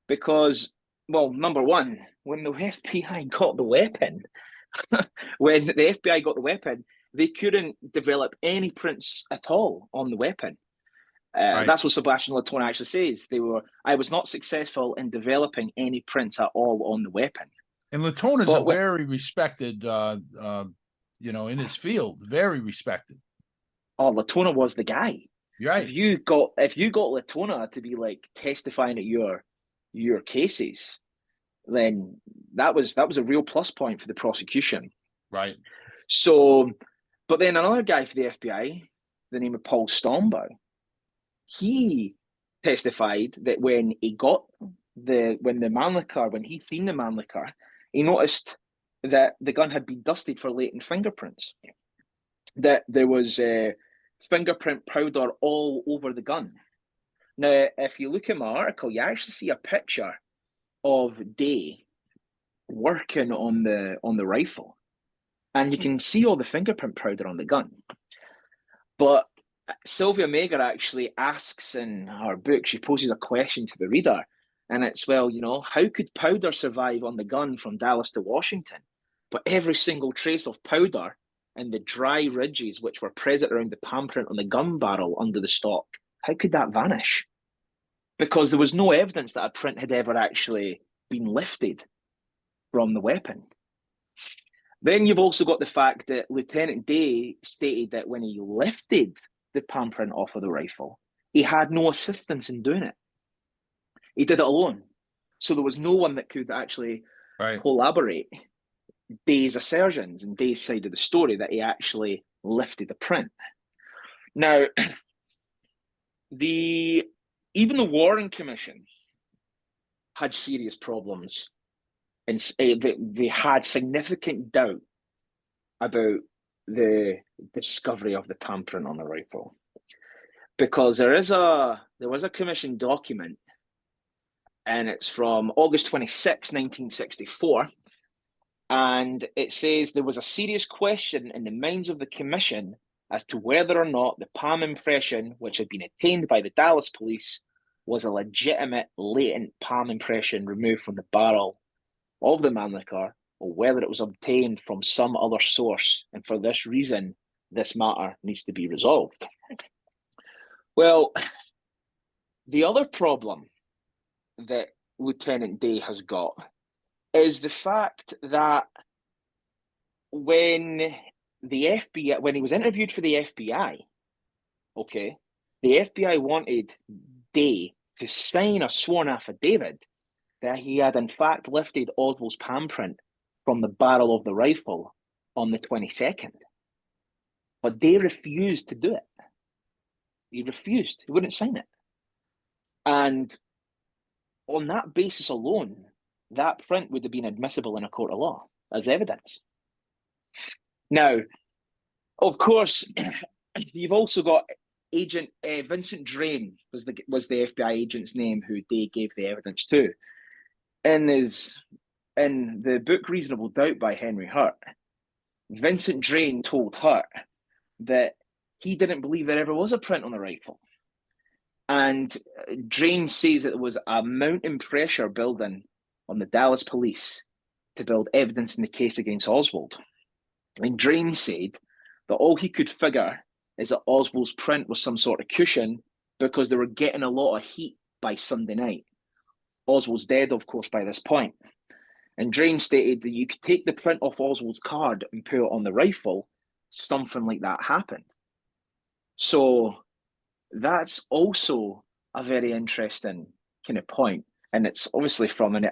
Because, well, number one, when the FBI got the weapon, they couldn't develop any prints at all on the weapon. Right. That's what Sebastian Latona actually says. I was not successful in developing any prints at all on the weapon. And Latona's a very respected, in his field, very respected. Oh, Latona was the guy. Right. If you got Latona to be like testifying at your cases, then that was a real plus point for the prosecution. Right. So, but then another guy for the FBI, the name of Paul Stombaugh, he testified that when he seen the Mannlicher, he noticed that the gun had been dusted for latent fingerprints, that there was fingerprint powder all over the gun. Now, if you look at my article, you actually see a picture of Day working on the rifle, and you can see all the fingerprint powder on the gun. But Sylvia Meagher actually asks in her book, she poses a question to the reader, and it's, well, how could powder survive on the gun from Dallas to Washington? But every single trace of powder and the dry ridges which were present around the palm print on the gun barrel under the stock, how could that vanish? Because there was no evidence that a print had ever actually been lifted from the weapon. Then you've also got the fact that Lieutenant Day stated that when he lifted the palm print off of the rifle, he had no assistance in doing it. He did it alone. So there was no one that could actually collaborate Day's assertions and Day's side of the story that he actually lifted the print. Now, even the Warren Commission had serious problems, and they had significant doubt about the discovery of the palm print on the rifle, because there was a commission document, and it's from August 26, 1964, and it says there was a serious question in the minds of the commission as to whether or not the palm impression which had been obtained by the Dallas police was a legitimate latent palm impression removed from the barrel of the Mannlicher, or whether it was obtained from some other source, and for this reason, this matter needs to be resolved. Well, the other problem that Lieutenant Day has got is the fact that when he was interviewed for the FBI, the FBI wanted Day to sign a sworn affidavit that he had in fact lifted Oswald's palm print from the barrel of the rifle on the 22nd. But Day refused to do it. He refused. He wouldn't sign it. And on that basis alone, that print would have been admissible in a court of law as evidence. Now, of course, you've also got Agent Vincent Drain was the FBI agent's name who Day gave the evidence to. In the book Reasonable Doubt by Henry Hurt, Vincent Drain told her that he didn't believe there ever was a print on the rifle. And Drain says that there was a mounting pressure building on the Dallas police to build evidence in the case against Oswald. And Drain said that all he could figure is that Oswald's print was some sort of cushion because they were getting a lot of heat by Sunday night. Oswald's dead, of course, by this point. And Drain stated that you could take the print off Oswald's card and put it on the rifle. Something like that happened. So that's also a very interesting kind of point. And it's obviously from an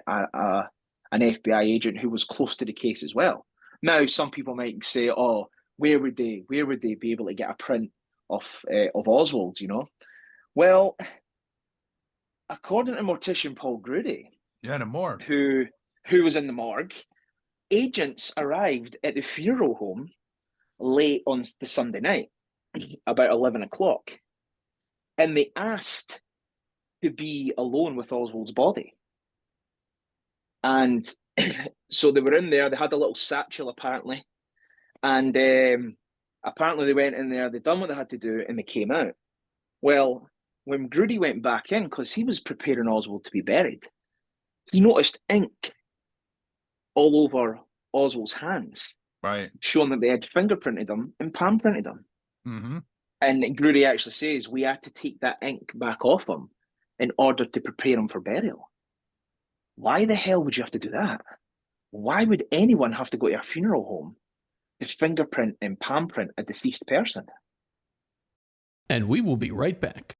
FBI agent who was close to the case as well. Now, some people might say, "Oh, where would they be able to get a print of Oswald's?" You know, well, according to mortician Paul Grudy, the morgue, who was in the morgue, agents arrived at the funeral home late on the Sunday night, about 11 o'clock, and they asked to be alone with Oswald's body. And so they were in there, they had a little satchel apparently, and apparently they went in there, they done what they had to do, and they came out. Well, when Grudy went back in, because he was preparing Oswald to be buried, he noticed ink all over Oswald's hands, right, showing that they had fingerprinted him and palm printed him. Mm-hmm. And Grudy actually says we had to take that ink back off him in order to prepare him for burial. Why the hell would you have to do that? Why would anyone have to go to a funeral home to fingerprint and palm print a deceased person? And we will be right back.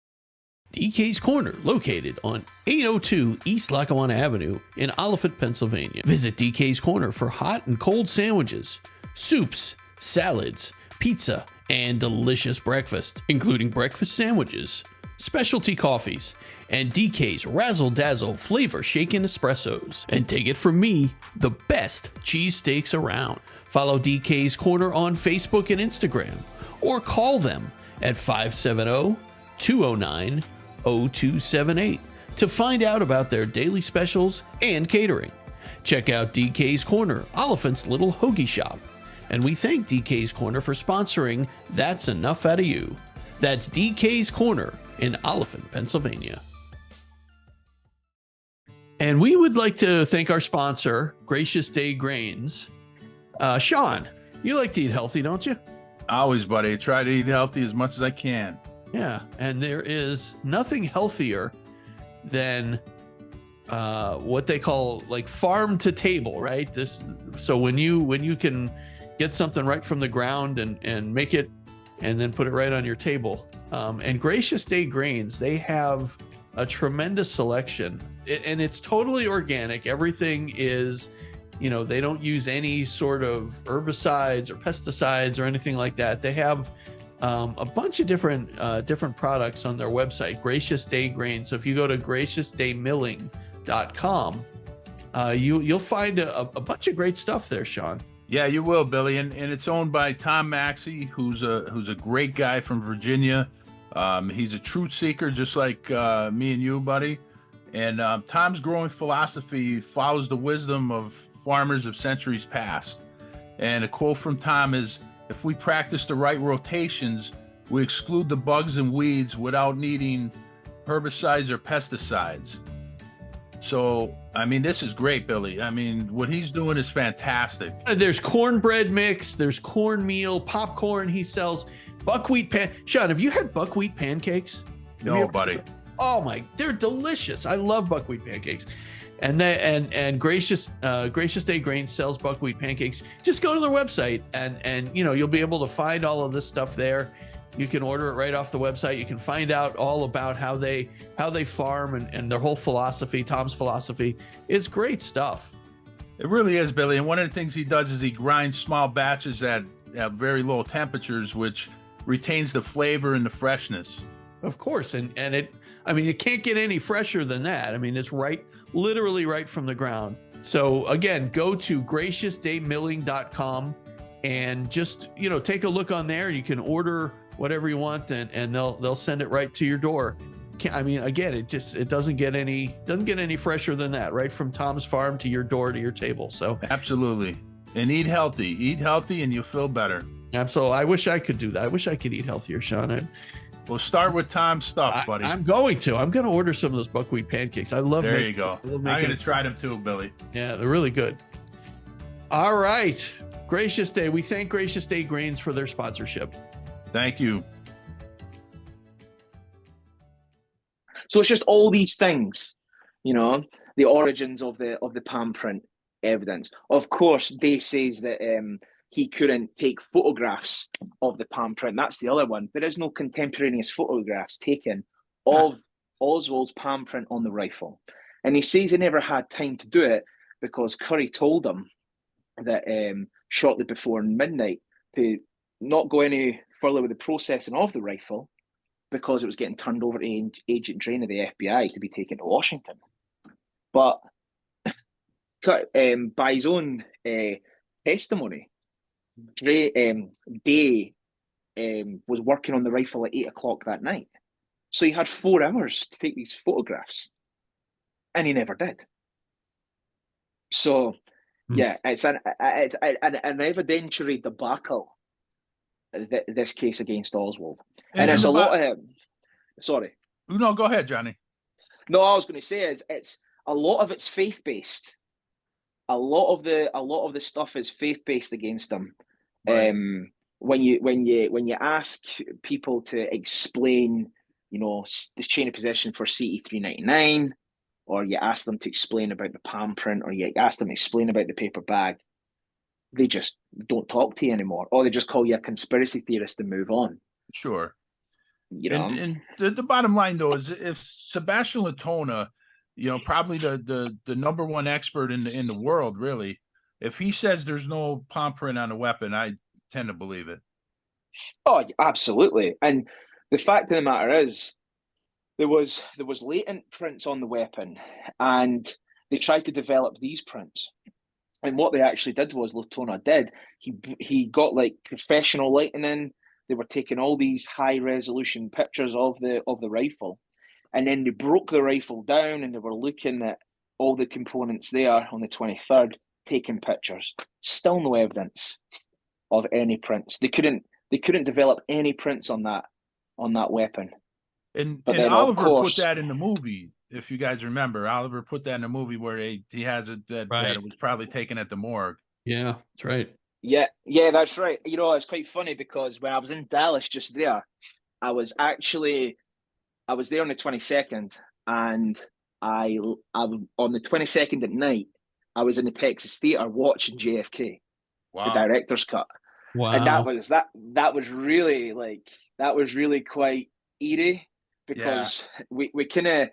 DK's Corner, located on 802 East Lackawanna Avenue in Oliphant, Pennsylvania. Visit DK's Corner for hot and cold sandwiches, soups, salads, pizza, and delicious breakfast, including breakfast sandwiches, specialty coffees, and DK's Razzle Dazzle flavor shaken espressos. And take it from me, the best cheesesteaks around. Follow DK's Corner on Facebook and Instagram, or call them at 570-209-0278 to find out about their daily specials and catering. Check out DK's Corner, Oliphant's little hoagie shop. And we thank DK's Corner for sponsoring That's Enough Out of You. That's DK's Corner in Oliphant, Pennsylvania. And we would like to thank our sponsor, Gracious Day Grains. Sean, you like to eat healthy, don't you? Always, buddy. I try to eat healthy as much as I can. Yeah, and there is nothing healthier than what they call like farm to table, right? So when you can get something right from the ground and make it and then put it right on your table. And Gracious Day Grains, they have a tremendous selection, and it's totally organic. Everything is, they don't use any sort of herbicides or pesticides or anything like that. They have a bunch of different products on their website, Gracious Day Grains. So if you go to graciousdaymilling.com, you'll find a bunch of great stuff there, Sean. Yeah, you will, Billy, and it's owned by Tom Maxey, who's a great guy from Virginia. He's a truth seeker, just like me and you, buddy. And Tom's growing philosophy follows the wisdom of farmers of centuries past. And a quote from Tom is, "If we practice the right rotations, we exclude the bugs and weeds without needing herbicides or pesticides." So, I mean, this is great, Billy. I mean, what he's doing is fantastic. There's cornbread mix, there's cornmeal, popcorn he sells, buckwheat Sean, have you had buckwheat pancakes? No, buddy. Oh my, they're delicious. I love buckwheat pancakes. And Gracious Day Grains sells buckwheat pancakes. Just go to their website and you'll be able to find all of this stuff there. You can order it right off the website. You can find out all about how they farm and their whole philosophy, Tom's philosophy. It's great stuff. It really is, Billy. And one of the things he does is he grinds small batches at very low temperatures, which retains the flavor and the freshness. Of course. And it can't get any fresher than that. I mean, it's literally right from the ground. So again, go to graciousdaymilling.com and just, take a look on there. You can order whatever you want and they'll send it right to your door. Again, it doesn't get any fresher than that, right from Tom's farm to your door to your table. So absolutely. And eat healthy, and you'll feel better. Absolutely. I wish I could do that. I wish I could eat healthier, Sean. We'll start with Tom's stuff, buddy. I'm going to order some of those buckwheat pancakes. I love. There you go. I'm going to try them too, Billy. Yeah, they're really good. All right, Gracious Day. We thank Gracious Day Grains for their sponsorship. Thank you. So it's just all these things, you know, the origins of the palm print evidence. Of course, Day says that he couldn't take photographs of the palm print. That's the other one. There is no contemporaneous photographs taken of Oswald's palm print on the rifle. And he says he never had time to do it because Curry told him that shortly before midnight to not go any further with the processing of the rifle because it was getting turned over to Agent Drain of the FBI to be taken to Washington. But by his own testimony, Day was working on the rifle at 8 o'clock that night. So he had 4 hours to take these photographs, and he never did. So, yeah, it's an evidentiary debacle, this case against Oswald. And it's a lot of... Sorry. No, go ahead, Johnny. No, I was going to say is it's a lot of it's faith-based. A lot of the stuff is faith-based against them. Right. When you ask people to explain, you know, the chain of possession for CE399, or you ask them to explain about the palm print, or you ask them to explain about the paper bag, they just don't talk to you anymore, or they just call you a conspiracy theorist and move on. Sure. You know, and the bottom line though is if Sebastian Latona, you know, probably the number one expert in the world, really, if he says there's no palm print on a weapon, I tend to believe it. Oh, absolutely. And the fact of the matter is, there was latent prints on the weapon, and they tried to develop these prints. And what they actually did was Latona did. He got like professional lighting in. They were taking all these high resolution pictures of the rifle, and then they broke the rifle down and they were looking at all the components there on the 23rd, taking pictures. Still no evidence of any prints. They couldn't develop any prints on that weapon. And Oliver put that in the movie. If you guys remember, Oliver put that in a movie where he has it that it was probably taken at the morgue. Yeah, that's right. Yeah, that's right. You know, it's quite funny because when I was in Dallas just there, I was there on the 22nd, and I on the 22nd at night, I was in the Texas Theater watching JFK, the director's cut. Wow. And that was really quite eerie because we kind of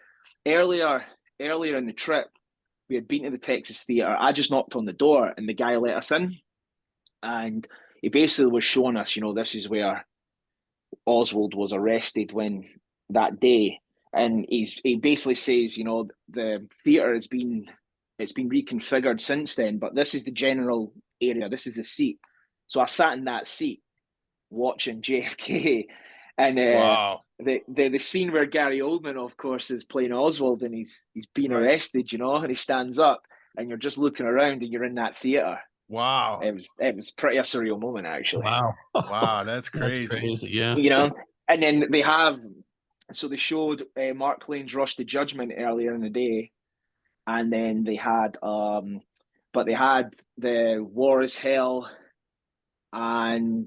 earlier in the trip, we had been to the Texas Theater. I just knocked on the door and the guy let us in. And he basically was showing us, you know, this is where Oswald was arrested when that day. And he basically says, you know, the theater it's been reconfigured since then, but this is the general area. This is the seat. So I sat in that seat watching JFK, and the scene where Gary Oldman, of course, is playing Oswald, and he's being arrested, you know, and he stands up, and you're just looking around, and you're in that theater. Wow. It was pretty a surreal moment, actually. Wow, that's crazy. That's crazy, yeah. You know, and then they showed Mark Lane's Rush to Judgment earlier in the day, and then they had the War is Hell, and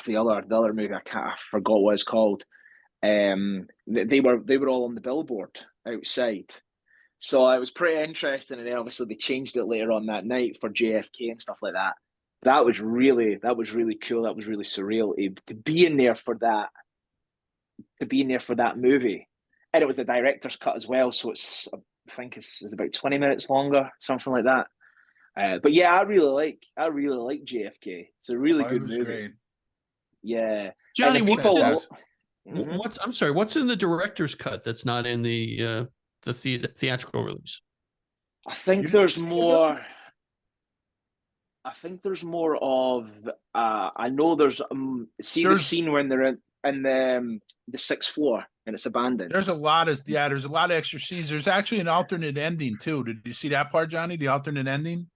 the other movie I forgot what it's called. They were all on the billboard outside. So it was pretty interesting, and then obviously they changed it later on that night for JFK and stuff like that. That was really cool. That was really surreal to be in there for that. To be in there for that movie, and it was the director's cut as well. So I think it's about 20 minutes longer, something like that. But yeah, I really like JFK. It's a really good movie. Great. Yeah, Johnny, what's in the director's cut that's not in the theatrical release? I think there's more. I think there's more of. I know there's the scene when they're in the 6th floor and it's abandoned. There's a lot of extra scenes. There's actually an alternate ending too. Did you see that part, Johnny? The alternate ending.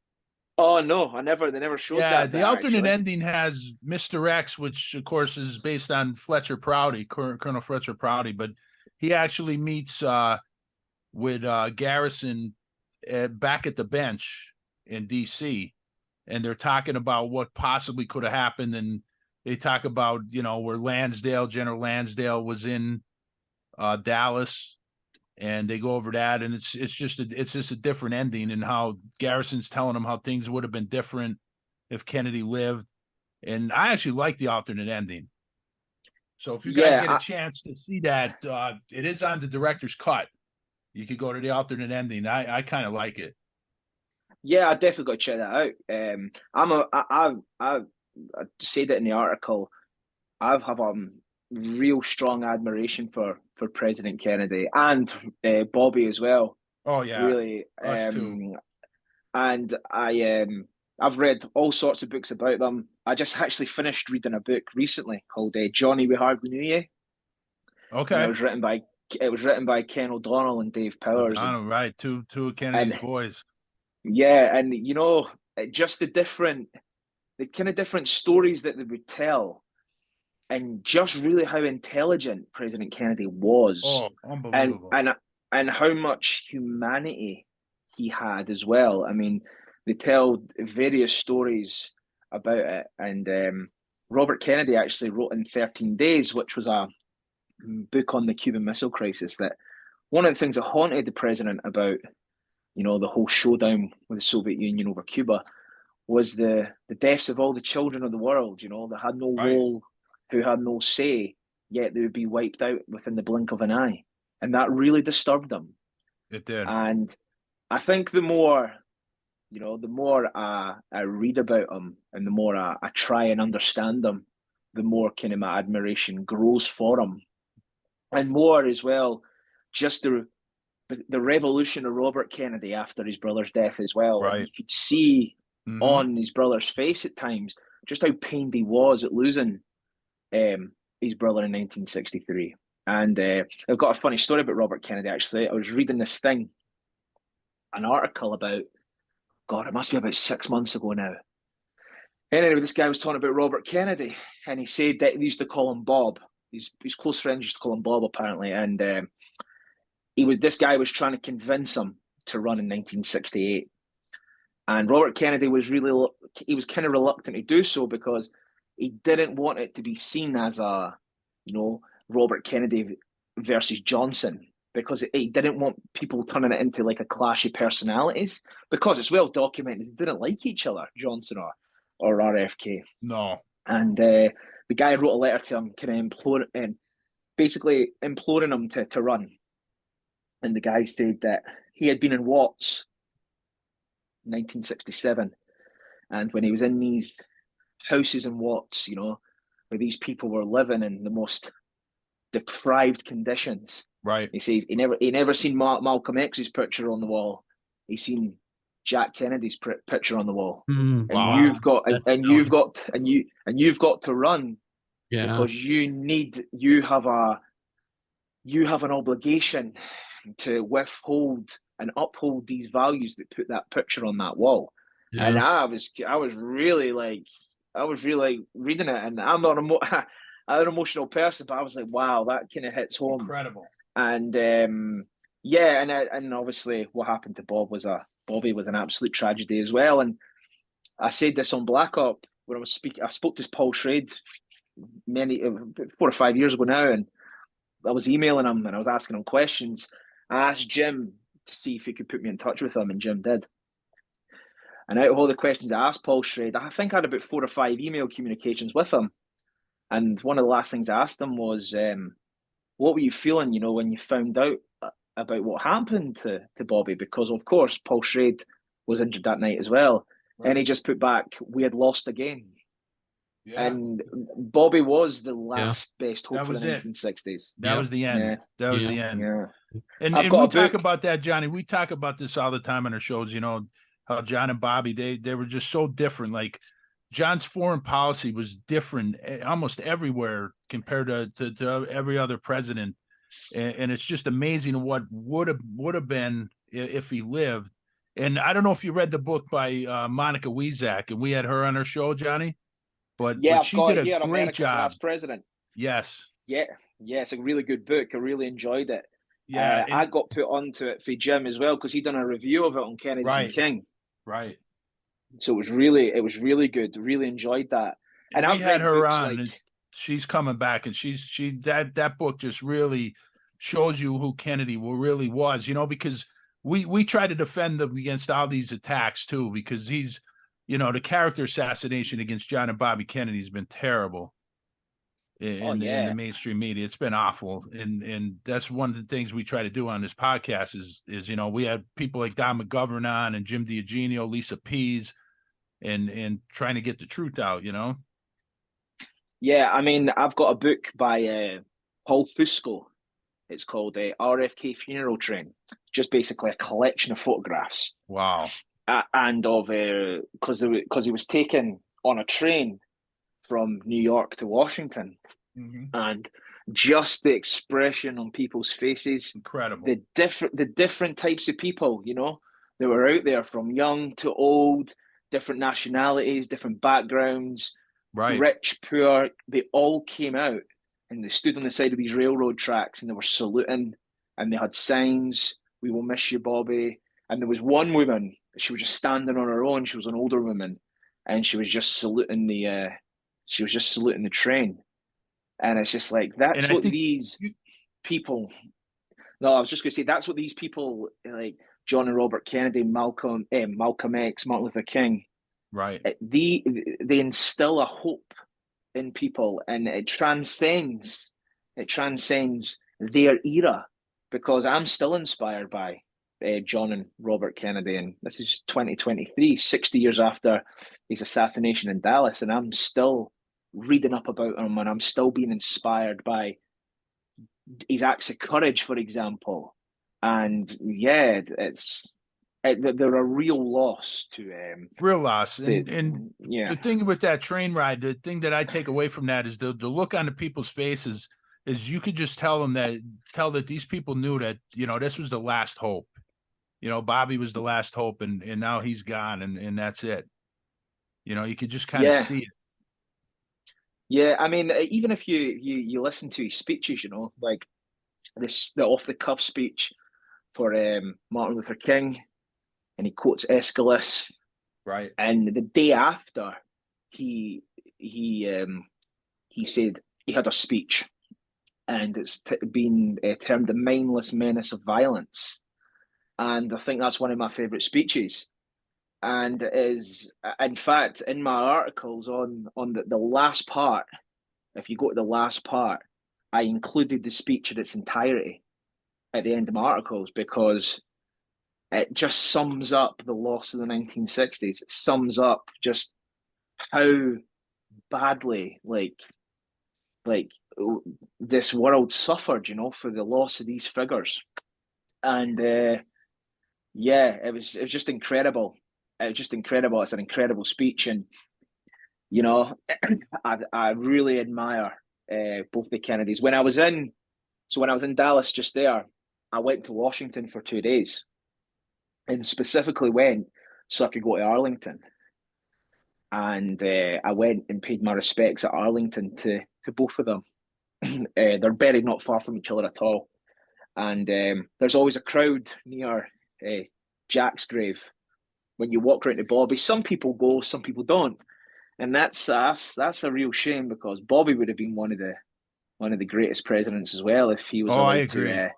Oh no, they never showed Yeah, that the bit, alternate actually. ending has Mr. X, which of course is based on Fletcher Prouty, Colonel Fletcher Prouty, but he actually meets with Garrison back at the bench in DC, and they're talking about what possibly could have happened, and they talk about, you know, where General Lansdale was in Dallas, and they go over that, and it's just a different ending, and how Garrison's telling them how things would have been different if Kennedy lived. And I actually like the alternate ending. So if you guys Yeah, get a chance to see that, it is on the director's cut. You could go to the alternate ending. I kind of like it. yeah, I definitely got to check that out. I said it in the article. I have a real strong admiration for President Kennedy and Bobby as well. Oh yeah, Really, us too. and I've read all sorts of books about them. I just actually finished reading a book recently called Johnny We Hardly Knew You, and Okay. it was written by Ken O'Donnell and Dave Powers, O'Donnell, right? Two of Kennedy's and boys. yeah, and you know, just the kind of different stories that they would tell, and just really how intelligent President Kennedy was, Oh, and unbelievable. and and how much humanity he had as well. I mean, they tell various stories about it, and Robert Kennedy actually wrote in 13 Days, which was a book on the Cuban Missile Crisis. That one of the things that haunted the president about, you know, the whole showdown with the Soviet Union over Cuba was the deaths of all the children of the world. You know, that had no Right. role, who had no say, yet they would be wiped out within the blink of an eye, and that really disturbed them. It did. And I think the more, you know, the more I read about them and the more I try and understand them, the more kind of my admiration grows for them, and more as well, just the revolution of Robert Kennedy after his brother's death as well. And you Right. could see Mm-hmm. on his brother's face at times just how pained he was at losing his brother in 1963. And I've got a funny story about Robert Kennedy, actually. I was reading this thing, an article about, God, it must be about 6 months ago now. Anyway, this guy was talking about Robert Kennedy, and he said that he used to call him Bob. His close friends used to call him Bob, apparently. And this guy was trying to convince him to run in 1968. And Robert Kennedy was kind of reluctant to do so because he didn't want it to be seen as a, you know, Robert Kennedy versus Johnson, because he didn't want people turning it into like a clash of personalities, because it's well documented they didn't like each other, Johnson or RFK. No. And the guy wrote a letter to him, kind of basically imploring him to run. And the guy said that he had been in Watts 1967. And when he was in these houses in Watts, you know, where these people were living in the most deprived conditions, Right. he says he never seen Malcolm X's picture on the wall. He seen Jack Kennedy's picture on the wall. And Wow. you've got to run, Yeah. because you have an obligation to withhold and uphold these values that put that picture on that wall. Yeah. And I was really reading it, and I'm not I'm an emotional person, but I was like, wow, that kind of hits home. Incredible. And yeah, and obviously what happened to Bobby was an absolute tragedy as well. And I said this on Black Op when I was speaking. I spoke to Paul Schrade 4 or 5 years ago now, and I was emailing him and I was asking him questions. I asked Jim to see if he could put me in touch with him, and Jim did. And out of all the questions I asked Paul Schrade, I think I had about 4 or 5 email communications with him. And one of the last things I asked him was, what were you feeling, you know, when you found out about what happened to Bobby? Because, of course, Paul Schrade was injured that night as well. Right. And he just put back, we had lost again. Yeah. And Bobby was the last best hope for the 1960s. That was the end. Yeah. That was the end. Yeah. And we talk about that, Johnny. We talk about this all the time on our shows, you know, how John and Bobby, they were just so different. Like John's foreign policy was different almost everywhere compared to every other president. And it's just amazing what would have been if he lived. And I don't know if you read the book by Monica Weizak, and we had her on our show, Johnny. But Yeah, I've she got did it a here. great America's job. Last President. Yes. Yeah, it's a really good book. I really enjoyed it. Yeah, I got put onto it for Jim as well because he'd done a review of it on Kennedy and King. Right. So it was really good. Really enjoyed that. And we I've had read her books on, like, and she's coming back, and that book just really shows you who Kennedy really was, because we try to defend them against all these attacks too, because he's, the character assassination against John and Bobby Kennedy has been terrible in the mainstream media. It's been awful, and that's one of the things we try to do on this podcast is we had people like Don McGovern on, and Jim DiEugenio, Lisa Pease, and trying to get the truth out. Yeah, I mean, I've got a book by Paul Fusco. It's called RFK Funeral Train. Just basically a collection of photographs. Wow. And of because he was taken on a train from New York to Washington, and just the expression on people's faces, incredible. The different types of people, they were out there, from young to old, different nationalities, different backgrounds, right, rich, poor. They all came out and they stood on the side of these railroad tracks and they were saluting, and they had signs, "We will miss you, Bobby." And there was one woman, she was just standing on her own. She was an older woman, and she was just saluting the train. And it's just like, that's what these people. No, I was just going to say, that's what these people like John and Robert Kennedy, Malcolm X, Martin Luther King. Right. They instill a hope in people, and it transcends their era, because I'm still inspired by John and Robert Kennedy, and this is 2023, 60 years after his assassination in Dallas, and I'm still reading up about him, and I'm still being inspired by his acts of courage, for example. And yeah, they're a real loss to real loss. And yeah, the thing with that train ride, the thing that I take away from that is the look on the people's faces. Is you could just tell that these people knew that this was the last hope. Bobby was the last hope, and now he's gone, and that's it. You could just kind of see it. Yeah, I mean, even if you listen to his speeches, like the off the cuff speech for Martin Luther King, and he quotes Aeschylus, right? And the day after, he said he had a speech, and it's been termed the mindless menace of violence, and I think that's one of my favorite speeches. And it is, in fact, in my articles on the last part, if you go to the last part, I included the speech in its entirety at the end of my articles, because it just sums up the loss of the 1960s. It sums up just how badly like this world suffered, for the loss of these figures. And it was just incredible. It was just incredible. It's an incredible speech, and I really admire both the Kennedys. When I was in Dallas just there, I went to Washington for 2 days, and specifically went so I could go to Arlington. And I went and paid my respects at Arlington to both of them. They're buried not far from each other at all. And there's always a crowd near Jack's grave when you walk around to Bobby. Some people go, some people don't, and that's a real shame, because Bobby would have been one of the greatest presidents as well if he was allowed to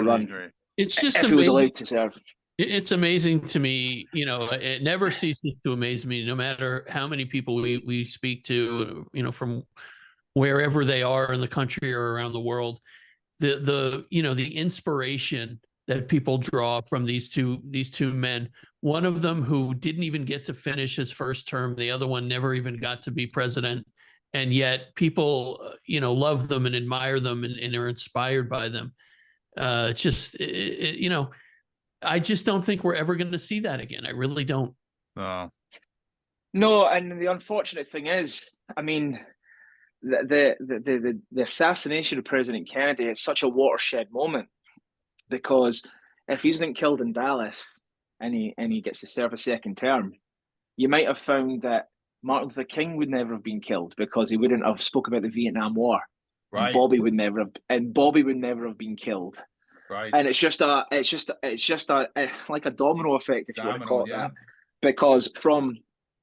run. Agree. It's just if he was allowed to serve. It's amazing to me. It never ceases to amaze me, no matter how many people we speak to, from wherever they are in the country or around the world. The inspiration that people draw from these two men. One of them who didn't even get to finish his first term, the other one never even got to be president, and yet people love them and admire them and are inspired by them. I just don't think we're ever going to see that again. I really don't. No, and the unfortunate thing is, I mean, the assassination of President Kennedy is such a watershed moment, because if he isn't killed in Dallas, and he gets to serve a second term, you might have found that Martin Luther King would never have been killed because he wouldn't have spoke about the Vietnam War. Right. And Bobby would never have been killed. Right. And it's just a like a domino effect, if you want to call it that. Because from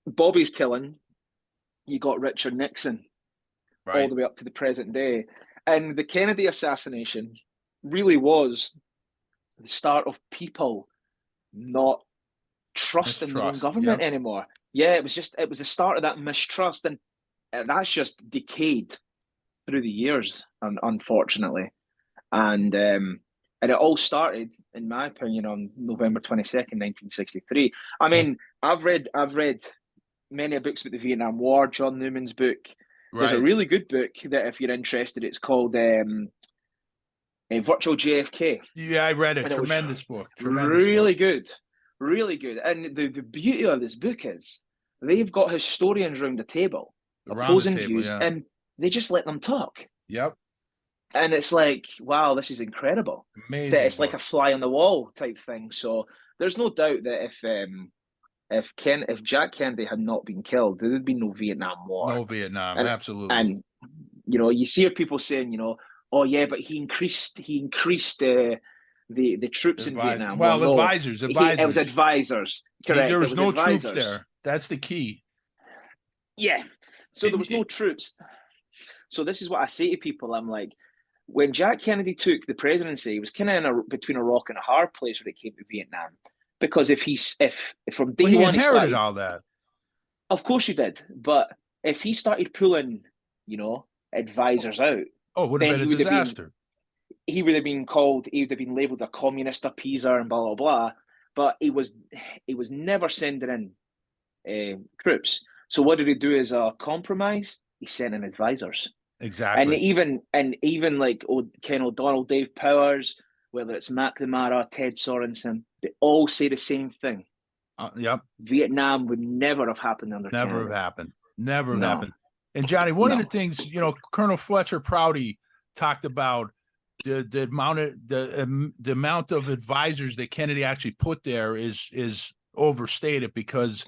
Bobby's killing, you got Richard Nixon all the way up to the present day. And the Kennedy assassination really was the start of people not trusting their own government anymore. Yeah, it was the start of that mistrust, and that's just decayed through the years, unfortunately. And it all started, in my opinion, on November 22nd, 1963. I mean, I've read many books about the Vietnam War. John Newman's book. There's a really good book that, if you're interested, it's called Virtual JFK. Yeah, I read it. Tremendous book. Really good. And the beauty of this book is they've got historians around the table, opposing views, and they just let them talk. Yep. And it's like, wow, this is incredible. Amazing. It's like a fly on the wall type thing. So there's no doubt that if Jack Kennedy had not been killed, there would be no Vietnam War. No Vietnam, absolutely. And you see people saying, oh yeah, but he increased the troops in Vietnam. Well, no, advisors. It was advisors. Correct. There was no troops there. That's the key. Yeah. So there was no troops. So this is what I say to people. I'm like, when Jack Kennedy took the presidency, he was kind of between a rock and a hard place when it came to Vietnam. Because if from day one he inherited all that. Of course he did. But if he started pulling, advisors out, it would have been a disaster. He would have been labeled a communist appeaser and blah blah blah. But he was never sending in troops. So what did he do as a compromise? He sent in advisors. Exactly. And even like Ken O'Donnell, Dave Powers, whether it's McNamara, Ted Sorensen, they all say the same thing. Yep. Vietnam would never have happened under Never Kennedy. have happened. Never have happened. And Johnny, one of the things, Colonel Fletcher Prouty talked about the amount of advisors that Kennedy actually put there is overstated, because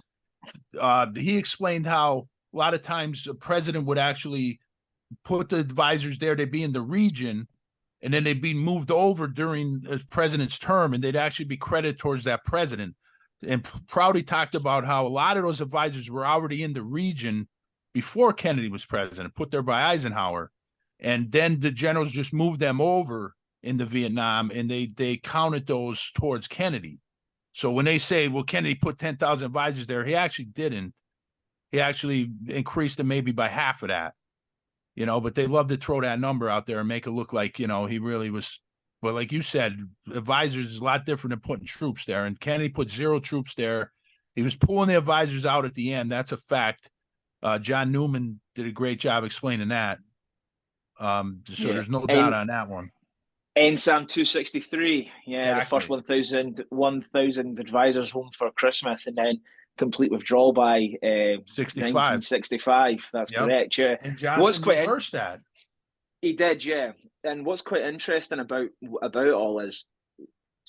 he explained how a lot of times the president would actually put the advisors there. They'd be in the region, and then they'd be moved over during the president's term, and they'd actually be credited towards that president. And Prouty talked about how a lot of those advisors were already in the region before Kennedy was president, put there by Eisenhower. And then the generals just moved them over into Vietnam, and they counted those towards Kennedy. So when they say, well, Kennedy put 10,000 advisors there, he actually didn't. He actually increased them maybe by half of that, but they love to throw that number out there and make it look like, he really was. But like you said, advisors is a lot different than putting troops there. And Kennedy put 0 troops there. He was pulling the advisors out at the end. That's a fact. John Newman did a great job explaining that. There's no doubt on that one. NSAM 263. Yeah, exactly. The first 1,000 advisors home for Christmas, and then complete withdrawal by 1965. That's correct, yeah. And Johnson reversed that. He did, yeah. And what's quite interesting about all is,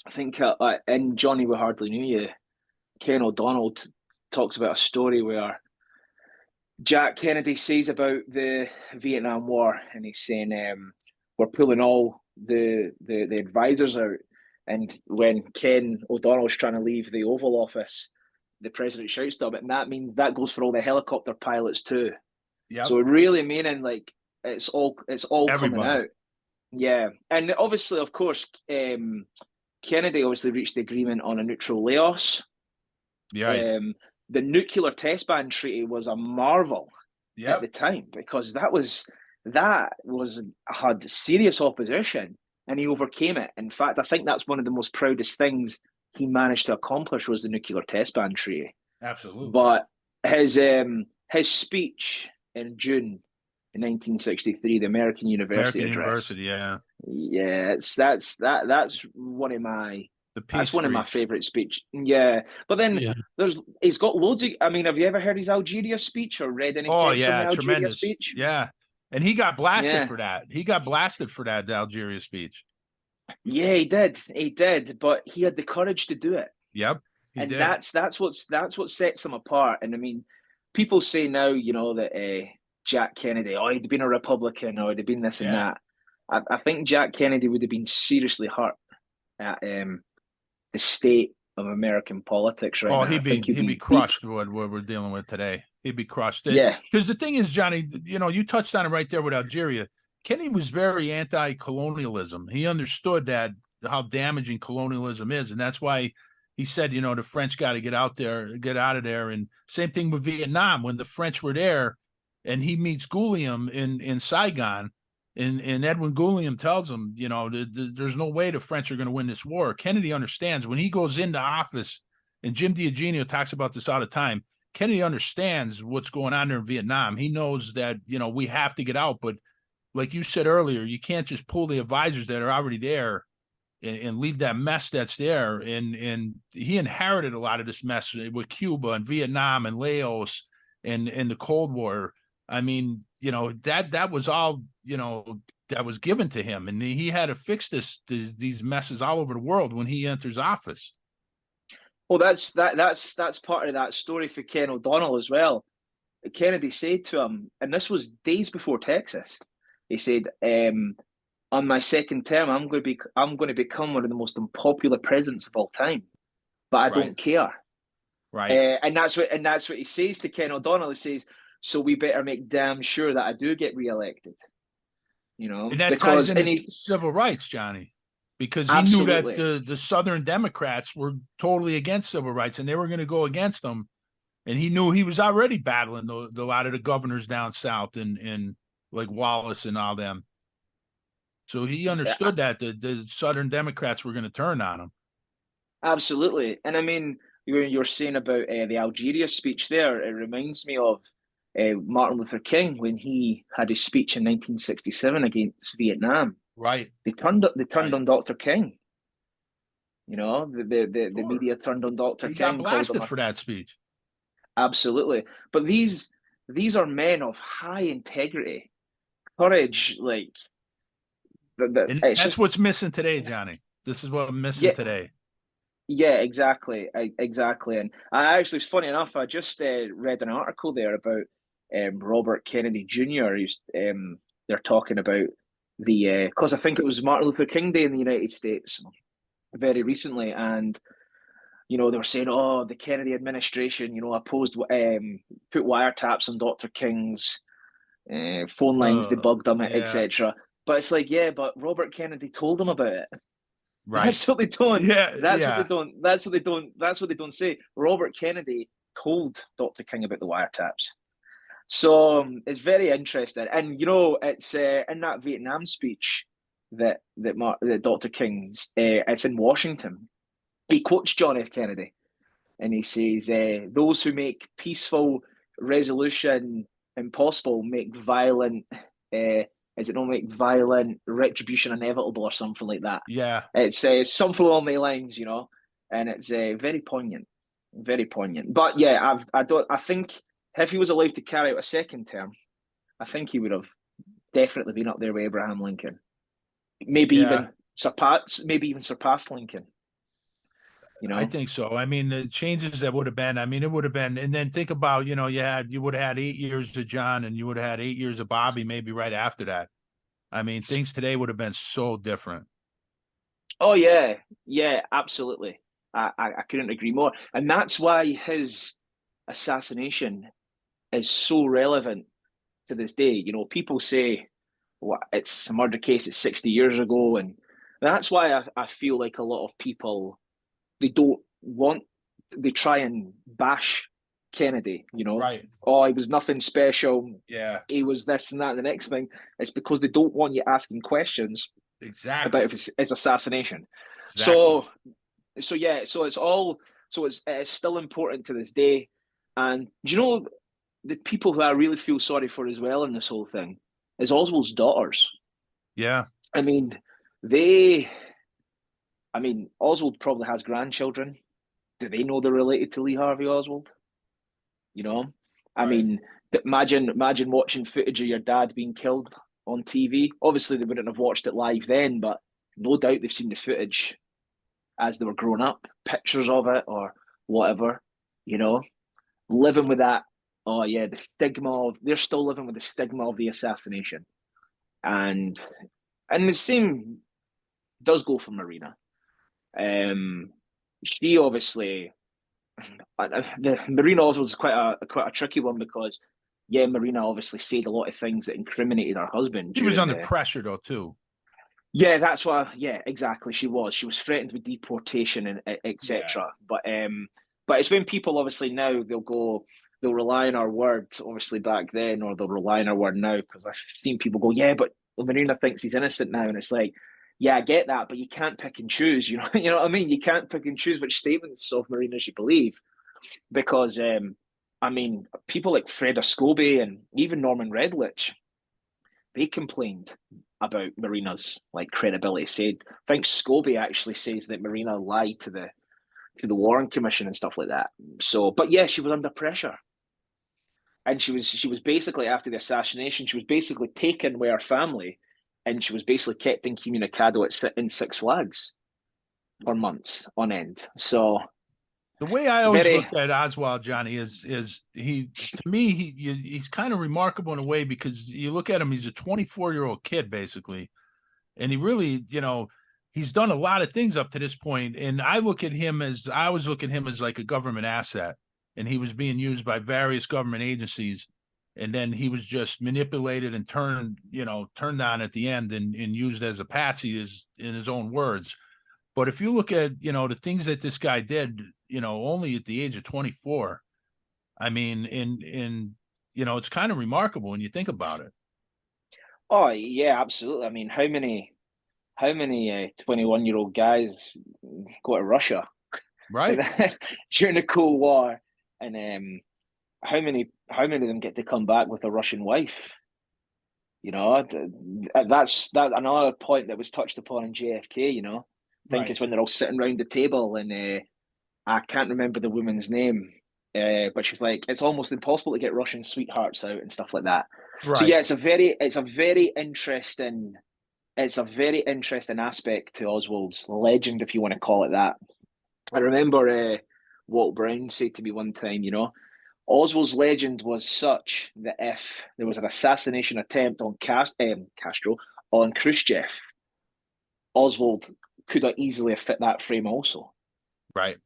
I think in Johnny We Hardly Knew You, Ken O'Donnell talks about a story where Jack Kennedy says about the Vietnam War, and he's saying, we're pulling all the advisors out. And when Ken O'Donnell's trying to leave the Oval Office, the president shouts to him, and that goes for all the helicopter pilots too. Yeah. So really meaning like it's all coming out. Yeah. And obviously, of course, Kennedy obviously reached the agreement on a neutral Laos. Yeah. The nuclear test ban treaty was a marvel at the time, because that had serious opposition, and he overcame it. In fact, I think that's one of the most proudest things he managed to accomplish was the nuclear test ban treaty. Absolutely. But his speech in June in 1963, the American University address. Yeah. Yeah, that's one of my my favorite speech. Yeah, but then he's got loads of. I mean, have you ever heard his Algeria speach or read any? Oh yeah, tremendous speech. Yeah, and he got blasted for that. He got blasted for that Algeria speech. Yeah, he did. But he had the courage to do it. Yep. He and did. that's what sets him apart. And I mean, people say now, that Jack Kennedy, he'd been a Republican, or he'd been this and Yeah. that. I think Jack Kennedy would have been seriously hurt at the state of American politics right Oh, now. I think he'd he'd be be deep. crushed with what we're dealing with today. He'd be crushed. Yeah, Because the thing is, Johnny, you touched on it right there with Algeria. Kenny was very anti-colonialism. He understood that how damaging colonialism is, and that's why he said, the French got to get out of there. And same thing with Vietnam when the French were there, and he meets Gulliam in Saigon, and Edwin Gulliam tells him, there's no way the French are going to win this war. Kennedy understands when he goes into office, and Jim Diagenio talks about this all the time. Kennedy understands what's going on there in Vietnam. He knows that, we have to get out, but like you said earlier, you can't just pull the advisors that are already there and leave that mess that's there. And he inherited a lot of this mess with Cuba and Vietnam and Laos and the Cold War. I mean, that was all, that was given to him. And he had to fix these messes all over the world when he enters office. well, that's part of that story for Ken O'Donnell as well. Kennedy said to him, and this was days before Texas. He said, "On my second term, I'm going to become one of the most unpopular presidents of all time, but I don't care." Right. And that's what he says to Ken O'Donnell. He says, "So we better make damn sure that I do get reelected." And that because ties into civil rights, Johnny, because he absolutely. knew that the Southern Democrats were totally against civil rights, and they were going to go against them. And he knew he was already battling a lot of the governors down south and like Wallace and all them. So he understood that the Southern Democrats were going to turn on him. Absolutely. And I mean, you're saying about the Algeria speech there, it reminds me of Martin Luther King when he had his speech in 1967 against Vietnam. Right. They turned on Dr. King. The Sure. media turned on Dr. He King, got blasted for that speech. Absolutely. But these are men of high integrity, courage, like And it's that's just what's missing today, Johnny. This is what I'm missing yeah, today. yeah, exactly, exactly. And I actually, it's funny enough, I just read an article there about Robert Kennedy Jr. They're talking about because I think it was Martin Luther King Day in the United States very recently, and they were saying, oh, the Kennedy administration, opposed, put wiretaps on Dr. King's phone lines, they bugged him, Yeah. etc. But it's like, yeah, but Robert Kennedy told them about it. Right. That's what they don't. Yeah. That's yeah. what they don't. That's what they don't. That's what they don't say. Robert Kennedy told Dr. King about the wiretaps. So it's very interesting, and it's in that Vietnam speech that Dr. King's. It's in Washington. He quotes John F. Kennedy, and he says, "Those who make peaceful resolution impossible make violent. Is it not make violent retribution inevitable or something like that?" Yeah. It's something along the lines, and it's very poignant, very poignant. But yeah, I think if he was allowed to carry out a second term, I think he would have definitely been up there with Abraham Lincoln. Maybe Yeah. even surpassed Lincoln. I think so. I mean, the changes that would have been, it would have been, and then think about, you would have had 8 years of John and you would have had 8 years of Bobby, maybe right after that. I mean, things today would have been so different. Oh yeah, yeah, absolutely. I couldn't agree more, and that's why his assassination is so relevant to this day. People say, "Well, it's a murder case. It's 60 years ago," and that's why I feel like a lot of people they try and bash Kennedy. Right. Oh, he was nothing special. Yeah. He was this and that. And the next thing, it's because they don't want you asking questions Exactly. about his assassination. Exactly. So yeah, it's still important to this day. And do you know the people who I really feel sorry for as well in this whole thing is Oswald's daughters. Yeah. I mean, Oswald probably has grandchildren. Do they know they're related to Lee Harvey Oswald? I mean, imagine watching footage of your dad being killed on TV. Obviously, they wouldn't have watched it live then, but no doubt they've seen the footage as they were growing up, pictures of it, or whatever, living with that. Oh yeah, the stigma of they're still living with the stigma of the assassination, and the same does go for Marina. She obviously, the Marina Oswald is quite a tricky one because, yeah, Marina obviously said a lot of things that incriminated her husband. She was under pressure though too. Yeah, that's why. Yeah, exactly. She was threatened with deportation and etc. Yeah. But it's when people obviously now they'll rely on our word, obviously back then, or they'll rely on our word now, because I've seen people go, yeah, but Marina thinks he's innocent now, and it's like, yeah, I get that, but you can't pick and choose. You know what I mean? You can't pick and choose which statements of Marina's you believe, because people like Fred Scobie and even Norman Redlich, they complained about Marina's credibility. I think Scobie actually says that Marina lied to the Warren Commission and stuff like that. So, but yeah, she was under pressure, and she was basically, after the assassination, she was basically taken with her family, and she was basically kept incommunicado in Six Flags for months on end. So the way I always looked at Oswald, Johnny, is he's kind of remarkable in a way, because you look at him, he's a 24-year-old kid basically, and he really, he's done a lot of things up to this point. And I always look at him as like a government asset, and he was being used by various government agencies, and then he was just manipulated and turned on at the end and used as a patsy, in his own words. But if you look at, the things that this guy did, only at the age of 24, I mean, it's kind of remarkable when you think about it. Oh yeah, absolutely. I mean, how many 21-year-old guys go to Russia, right, during the Cold War, and how many of them get to come back with a Russian wife? That's another point that was touched upon in JFK. I think it's when they're all sitting around the table, and I can't remember the woman's name, but she's like, it's almost impossible to get Russian sweethearts out and stuff like that. Right. So yeah, it's a very interesting aspect to Oswald's legend, if you want to call it that. I remember Walt Brown said to me one time, Oswald's legend was such that if there was an assassination attempt on Castro, on Khrushchev, Oswald could have easily fit that frame also. Right.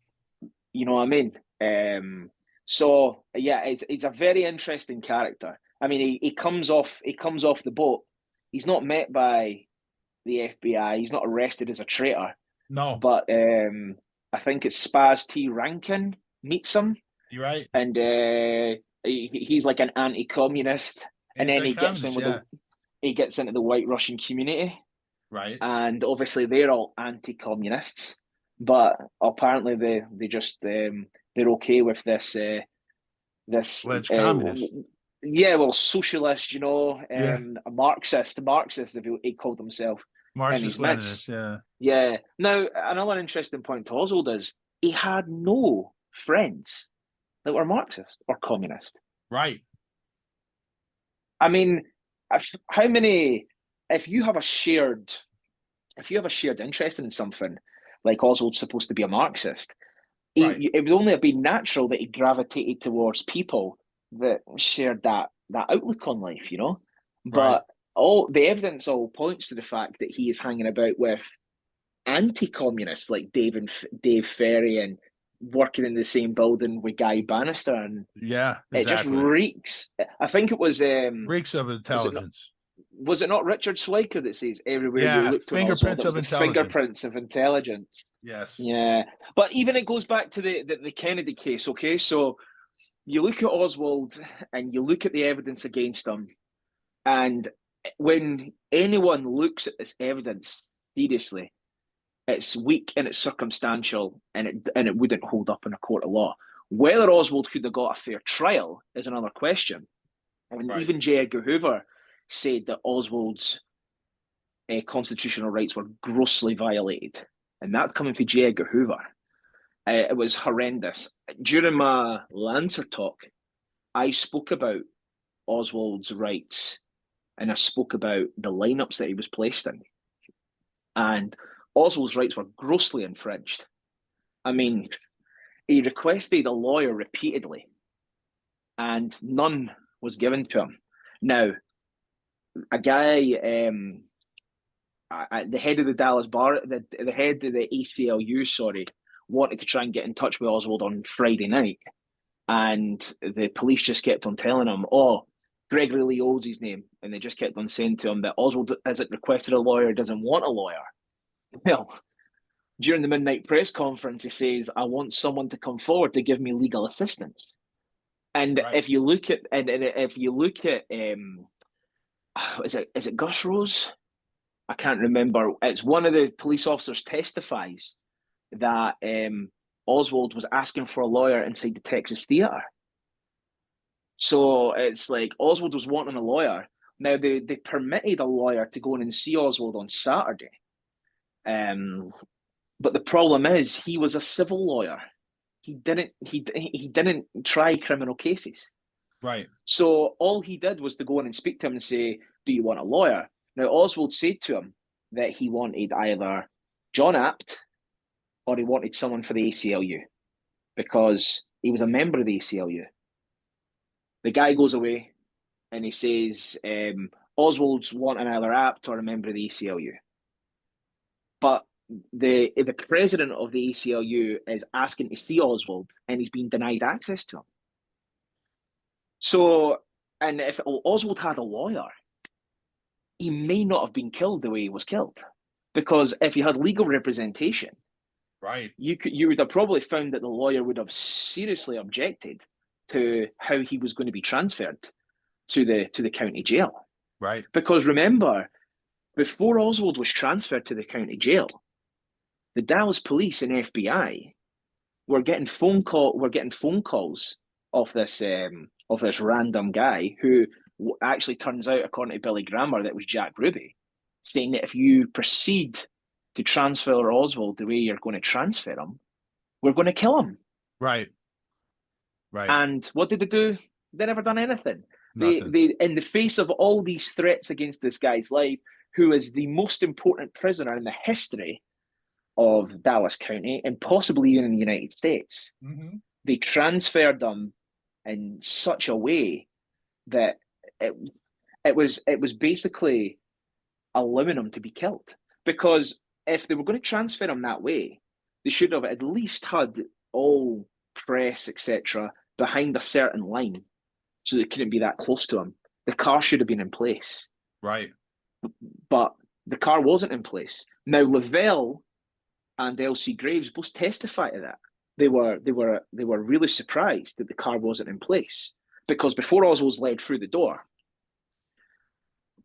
You know what I mean? So yeah, it's a very interesting character. I mean, he comes off the boat. He's not met by the FBI. He's not arrested as a traitor. No. But I think it's Spaz T. Rankin meets him. You're right. And he's like an anti-communist. And then he gets into the white Russian community. Right. And obviously they're all anti-communists. But apparently they just they're okay with this alleged communist. Yeah, well, socialist, a Marxist, he called himself. Marxist-Leninist, yeah. Yeah. Now, another interesting point to Oswald is he had no friends that were Marxist or communist. Right. I mean, if you have a shared interest in something, like Oswald's supposed to be a Marxist, right, it would only have been natural that he gravitated towards people that shared that outlook on life, But right, all the evidence all points to the fact that he is hanging about with anti-communists like Dave Ferry, and working in the same building with Guy Bannister, and yeah, exactly. It just reeks. I think it was reeks of intelligence. Was it not Richard Swiker that says everywhere you look to fingerprints of intelligence? Fingerprints of intelligence. Yes. Yeah, but even it goes back to the Kennedy case. Okay, so you look at Oswald and you look at the evidence against him, and when anyone looks at this evidence seriously, it's weak and it's circumstantial, and it wouldn't hold up in a court of law. Whether Oswald could have got a fair trial is another question. And right, even J. Edgar Hoover said that Oswald's constitutional rights were grossly violated, and that's coming from J. Edgar Hoover. It was horrendous. During my Lancer talk, I spoke about Oswald's rights, and I spoke about the lineups that he was placed in. And Oswald's rights were grossly infringed. I mean, He requested a lawyer repeatedly, and none was given to him. Now, a guy, the head of the Dallas bar, the head of the ACLU, sorry, wanted to try and get in touch with Oswald on Friday night, and the police just kept on telling him, "Oh, Gregory Lee owes his name," and they just kept on saying to him that Oswald hasn't requested a lawyer, doesn't want a lawyer. Well, during the midnight press conference, he says, "I want someone to come forward to give me legal assistance." And Right. if you look at, is it Gus Rose? I can't remember. It's one of the police officers testifies that Oswald was asking for a lawyer inside the Texas Theater. So it's like Oswald was wanting a lawyer. Now they permitted a lawyer to go in and see Oswald on Saturday. But the problem is he was a civil lawyer. He didn't try criminal cases. Right. So all he did was to go in and speak to him and say, "Do you want a lawyer?" Now Oswald said to him that he wanted either John Apt or he wanted someone for the ACLU because he was a member of the ACLU. The guy goes away and he says, Oswald's wanting either Apt or a member of the ACLU. But the president of the ACLU is asking to see Oswald and he's been denied access to him. So, and if Oswald had a lawyer, he may not have been killed the way he was killed. Because if he had legal representation, right, you would have probably found that the lawyer would have seriously objected to how he was going to be transferred to the county jail. Right. Because remember, before Oswald was transferred to the county jail, the Dallas police and FBI were getting phone calls of this random guy who actually turns out, according to Billy Grammer, that was Jack Ruby, saying that if you proceed to transfer Oswald the way you're going to transfer him, we're going to kill him. Right. Right. And what did they do? They never done anything. Nothing. They in the face of all these threats against this guy's life, who is the most important prisoner in the history of Dallas County and possibly even in the United States, they transferred them in such a way that it was basically allowing him to be killed. Because if they were going to transfer him that way, they should have at least had all press, etc., behind a certain line so they couldn't be that close to him. The car should have been in place. Right. But the car wasn't in place. Now, Lavelle and Elsie Graves both testify to that. They were really surprised that the car wasn't in place, because before Oswald was led through the door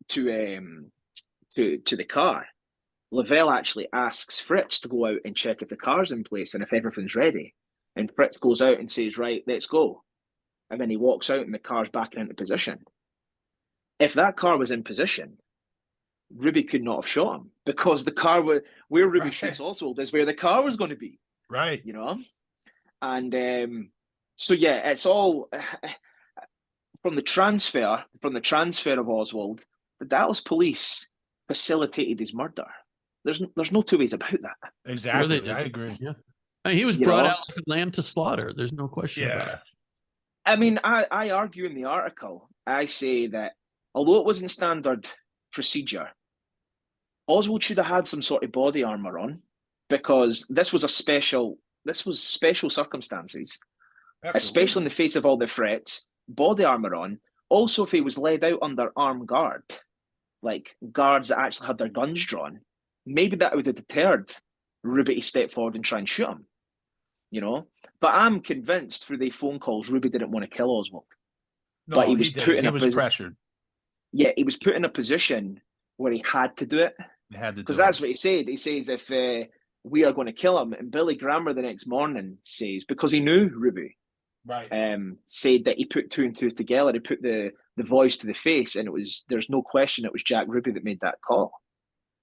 to the car, Lavelle actually asks Fritz to go out and check if the car's in place and if everything's ready. And Fritz goes out and says, "Right, let's go." And then he walks out and the car's back into position. If that car was in position, Ruby could not have shot him, because the car where Ruby shoots Oswald is where the car was going to be. Right. You know? And so yeah, it's all from the transfer of Oswald, the Dallas police facilitated his murder. There's no two ways about that. Exactly. Really, I agree. Yeah. He was brought out like a lamb to slaughter. There's no question about it. I mean, I argue in the article, I say that although it wasn't standard procedure, Oswald should have had some sort of body armor on, because this was special circumstances. Absolutely. Especially in the face of all the threats. Body armor on. Also, if he was led out under armed guard, like guards that actually had their guns drawn, maybe that would have deterred Ruby to step forward and try and shoot him. You know? But I'm convinced through the phone calls, Ruby didn't want to kill Oswald. No, but he was pressured. Yeah, he was put in a position where he had to do it. He had to, because that's what he said. He says, if we are going to kill him, and Billy Grammer the next morning says, because he knew Ruby, right, said that he put two and two together. He put the voice to the face, and there's no question it was Jack Ruby that made that call.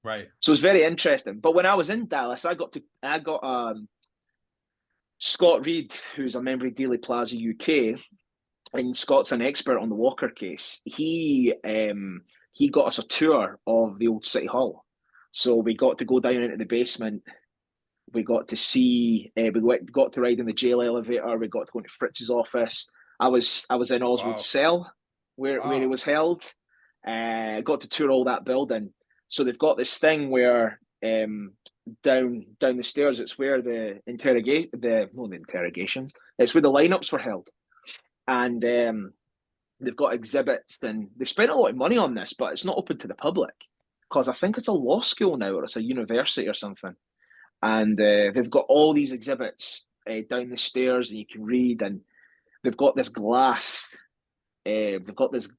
Right. So it's very interesting. But when I was in Dallas, I got Scott Reed, who's a member of Daily Plaza UK, and Scott's an expert on the Walker case. He got us a tour of the old City Hall. So we got to go down into the basement We got to see. Got to ride in the jail elevator. We got to go into Fritz's office. I was in Oswald's cell where he was held. Got to tour all that building. So they've got this thing where down the stairs, it's where the interrogations. It's where the lineups were held, and they've got exhibits. And they've spent a lot of money on this, but it's not open to the public because I think it's a law school now or it's a university or something. And they've got all these exhibits down the stairs, and you can read. And they've got this glass. They've got this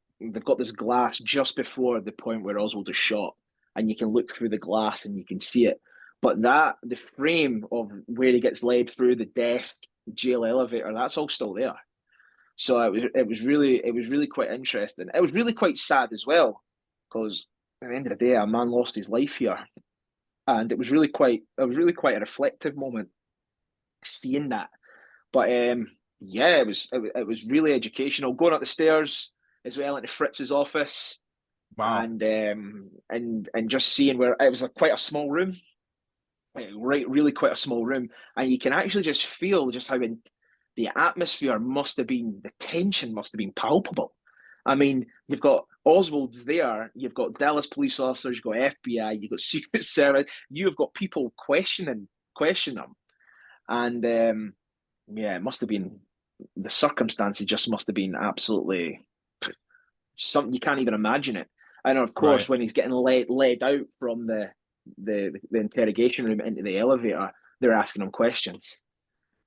glass just before the point where Oswald is shot, and you can look through the glass and you can see it. But the frame of where he gets led through the death jail elevator, that's all still there. So it was really quite interesting. It was really quite sad as well, because at the end of the day, a man lost his life here. And it was really quite a reflective moment seeing that. But yeah, it was really educational. Going up the stairs as well into Fritz's office. Wow. And just seeing where it was quite a small room. Really quite a small room. And you can actually just feel just how the atmosphere must have been, the tension must have been palpable. I mean, you've got Oswald's there, you've got Dallas police officers, you've got FBI, you've got Secret Service, you've got people question them. And yeah, it must have been, the circumstances just must have been absolutely something you can't even imagine it. And of course, when he's getting led out from the interrogation room into the elevator, they're asking him questions.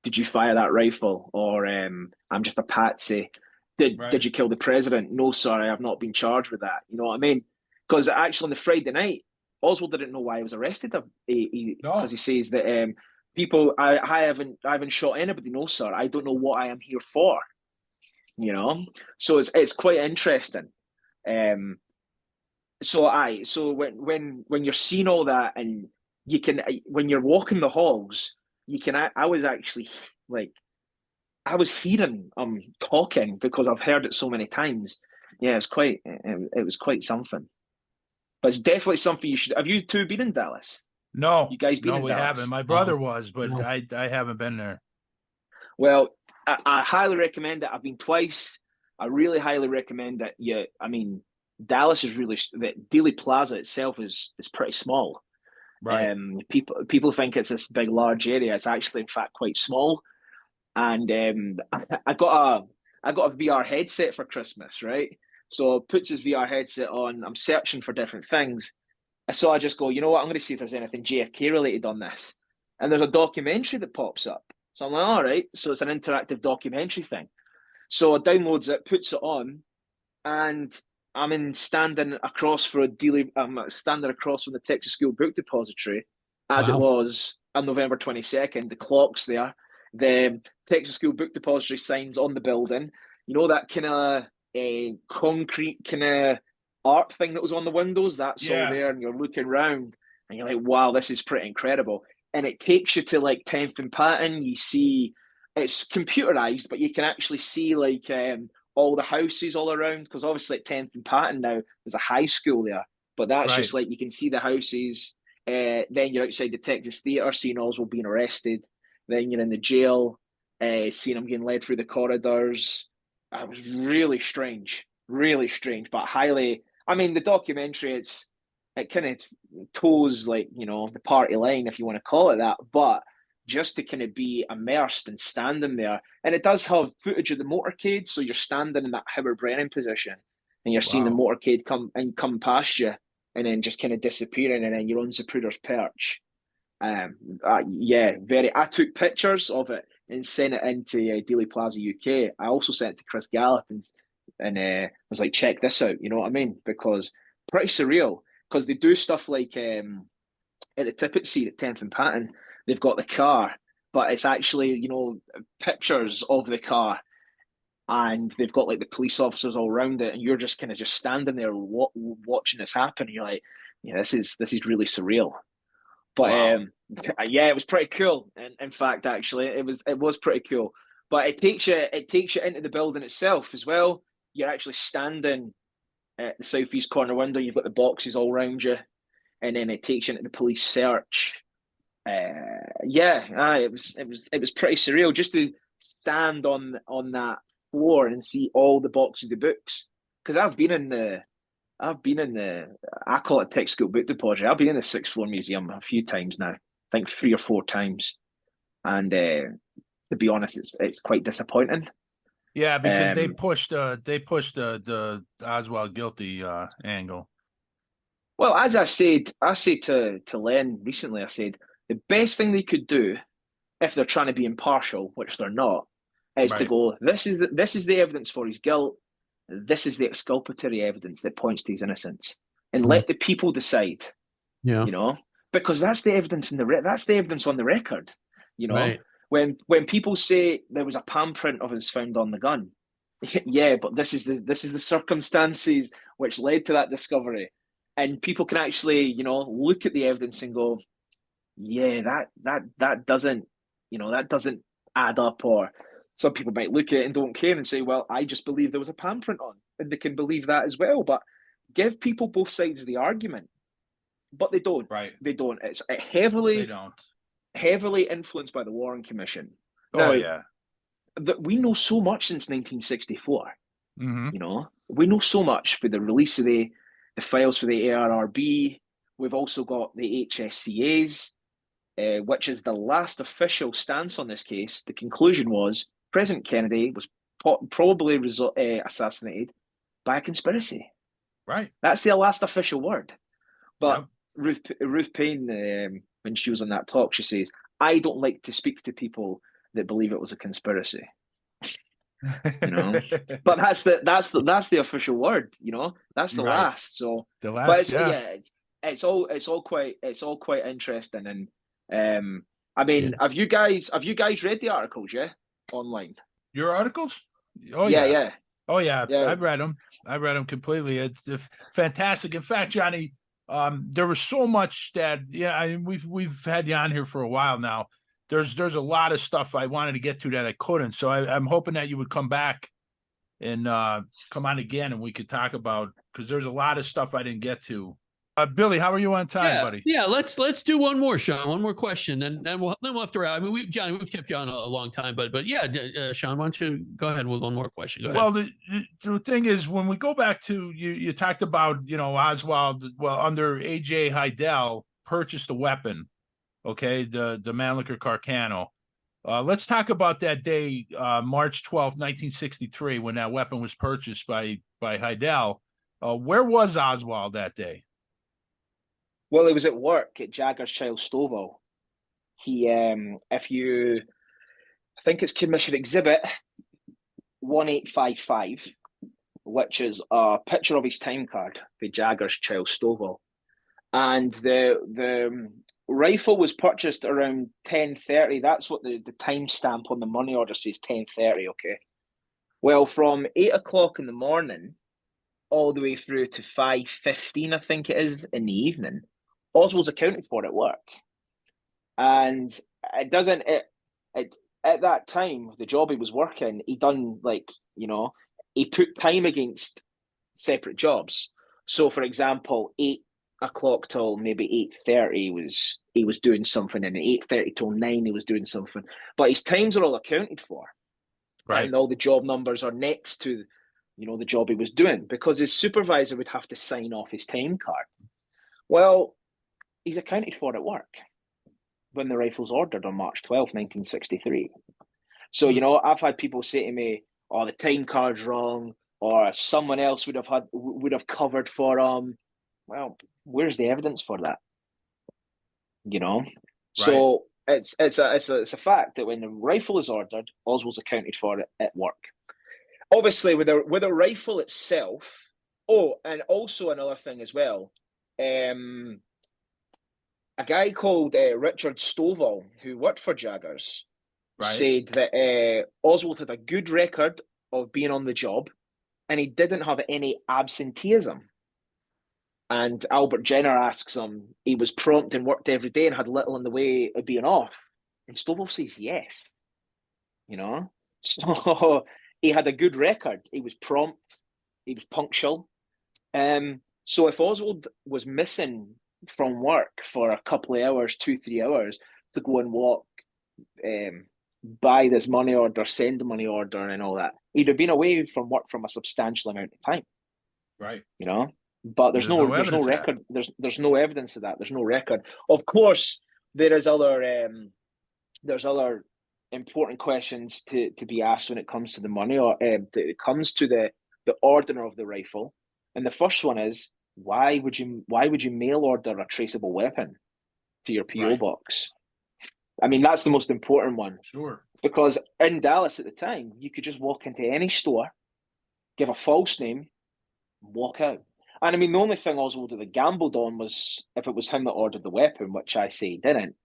Did you fire that rifle? Or I'm just a patsy. Did you kill the president? No, sir, I have not been charged with that. You know what I mean? Because actually on the Friday night, Oswald didn't know why he was arrested. Because he says that I haven't shot anybody. No, sir, I don't know what I am here for. You know, so it's quite interesting. So when you're seeing all that, and you can, when you're walking the halls, you can. I was actually like, I was hearing talking because I've heard it so many times. Yeah, it was quite something. But it's definitely something you should. Have you two been in Dallas? No, you guys been in we Dallas? haven't. My brother was, but no. I haven't been there. Well, I highly recommend it. I've been twice. I really highly recommend it. Yeah, I mean, Dallas is really, the Dealey Plaza itself is pretty small. Right. People think it's this big, large area. It's actually, in fact, quite small. And I got a VR headset for Christmas, right? So puts his VR headset on. I'm searching for different things. So I just go, you know what? I'm going to see if there's anything JFK related on this. And there's a documentary that pops up. So I'm like, all right. So it's an interactive documentary thing. So I downloads it, puts it on, and I'm standing across from the Texas School Book Depository, as it was on November 22nd. The clock's there. The Texas School Book Depository signs on the building. You know that kind of concrete kind of art thing that was on the windows? That's all there, and you're looking around, and you're like, wow, this is pretty incredible. And it takes you to like 10th and Patton. You see, it's computerized, but you can actually see like all the houses all around, because obviously at 10th and Patton now, there's a high school there. But that's just like, you can see the houses. Then you're outside the Texas Theater, seeing Oswald being arrested. Then you're in the jail, seeing him getting led through the corridors. It was really strange, but highly. I mean, the documentary, it kind of toes, like, you know, the party line, if you want to call it that, but just to kind of be immersed and standing there. And it does have footage of the motorcade, so you're standing in that Howard Brennan position, and you're seeing the motorcade come past you, and then just kind of disappearing, and then you're on Zapruder's Perch. I took pictures of it and sent it into Dealey Plaza UK. I also sent it to Chris Gallup and was like, check this out, you know what I mean? Because pretty surreal, because they do stuff like at the Tippett seat at 10th and Patton, they've got the car, but it's actually, you know, pictures of the car, and they've got like the police officers all around it, and you're just kind of just standing there watching this happen, and you're like, yeah, this is really surreal. But yeah, it was pretty cool. And in fact, actually, it was pretty cool. But it takes you into the building itself as well. You're actually standing at the southeast corner window. You've got the boxes all around you, and then it takes you into the police search. it was pretty surreal just to stand on that floor and see all the boxes of books. Because I've been in the I call it Tech School Book Depository. I've been in the sixth floor museum a few times now. I think 3 or 4 times, and to be honest, it's quite disappointing. Yeah, because they pushed the Oswald guilty angle. Well, as I said to Len recently, I said the best thing they could do if they're trying to be impartial, which they're not, is to Right. go, this is the evidence for his guilt. This is the exculpatory evidence that points to his innocence, and let the people decide. Yeah. You know, because that's the evidence that's the evidence on the record. You know, Right. when people say there was a palm print of his found on the gun, yeah, but this is the circumstances which led to that discovery, and people can actually, you know, look at the evidence and go, yeah, that doesn't, you know, that doesn't add up. Or some people might look at it and don't care and say, well, I just believe there was a palm print on, and they can believe that as well. But give people both sides of the argument, but they don't. Right. They don't. It's They don't. heavily influenced by the Warren Commission. Oh Now, yeah. that we know so much since 1964. Mm-hmm. You know, we know so much for the release of the files for the ARRB. We've also got the HSCA's, which is the last official stance on this case. The conclusion was President Kennedy was probably assassinated by a conspiracy. Right. That's the last official word. But Yep. Ruth Payne, when she was on that talk, she says, "I don't like to speak to people that believe it was a conspiracy." You know, but that's the official word. You know, that's the Right. last. So, The but last, it's all quite interesting. And I mean, have you guys read the articles? Yeah, online. Your articles? Oh Yeah, yeah. yeah, Oh yeah. yeah. I've read them. Completely. It's fantastic. In fact, Johnny, there was so much that we've had you on here for a while now. There's a lot of stuff I wanted to get to that I couldn't. So I'm hoping that you would come back and come on again and we could talk about, because there's a lot of stuff I didn't get to. Billy, how are you on time, buddy? Yeah, let's do one more, Sean. One more question, then we'll have to wrap. I mean, Johnny, we've kept you on a long time, but yeah, Sean, why don't you go ahead with one more question? Go ahead. Well, the thing is, when we go back to you talked about, Oswald, well, under A.J. Heidel purchased a weapon, okay, the Mannlicher Carcano. Let's talk about that day, March 12th, 1963, when that weapon was purchased by Heidel. Where was Oswald that day? Well, he was at work at Jagger's Child Stovall. He, I think it's Commission Exhibit 1855, which is a picture of his time card for Jagger's Child Stovall. And the rifle was purchased around 10:30. That's what the timestamp on the money order says, 10:30, okay? Well, from 8 o'clock in the morning all the way through to 5:15, I think it is, in the evening, Oswald's accounted for at work. And it doesn't, it at that time, the job he was working, he done he put time against separate jobs. So, for example, 8 o'clock till maybe 8:30 he was doing something, and 8:30 till 9 he was doing something. But his times are all accounted for. Right. And all the job numbers are next to, the job he was doing, because his supervisor would have to sign off his time card. Well, he's accounted for at work when the rifle's ordered on March 12th, 1963. So, I've had people say to me, "Oh, the time card's wrong," or someone else would have covered for him. Well, where's the evidence for that? Right. So it's a fact that when the rifle is ordered, Oswald's accounted for it at work. Obviously, with a rifle itself. Oh, and also another thing as well. A guy called Richard Stovall, who worked for Jaggers, said that Oswald had a good record of being on the job, and he didn't have any absenteeism. And Albert Jenner asks him, he was prompt and worked every day and had little in the way of being off. And Stovall says yes. So he had a good record. He was prompt. He was punctual. So if Oswald was missing from work for a couple of hours, 2-3 hours, to go and walk, buy this money order, send the money order, and all that. He'd have been away from work from a substantial amount of time. Right. You know, but there's no record. There's no evidence of that. There's no record. Of course, there's other important questions to be asked when it comes to the money, or it comes to the ordering of the rifle. And the first one is, why would you mail order a traceable weapon to your PO box? I mean, that's the most important one. Sure. Because in Dallas at the time, you could just walk into any store, give a false name, walk out. And I mean, the only thing Oswald would have gambled on was if it was him that ordered the weapon, which I say he didn't,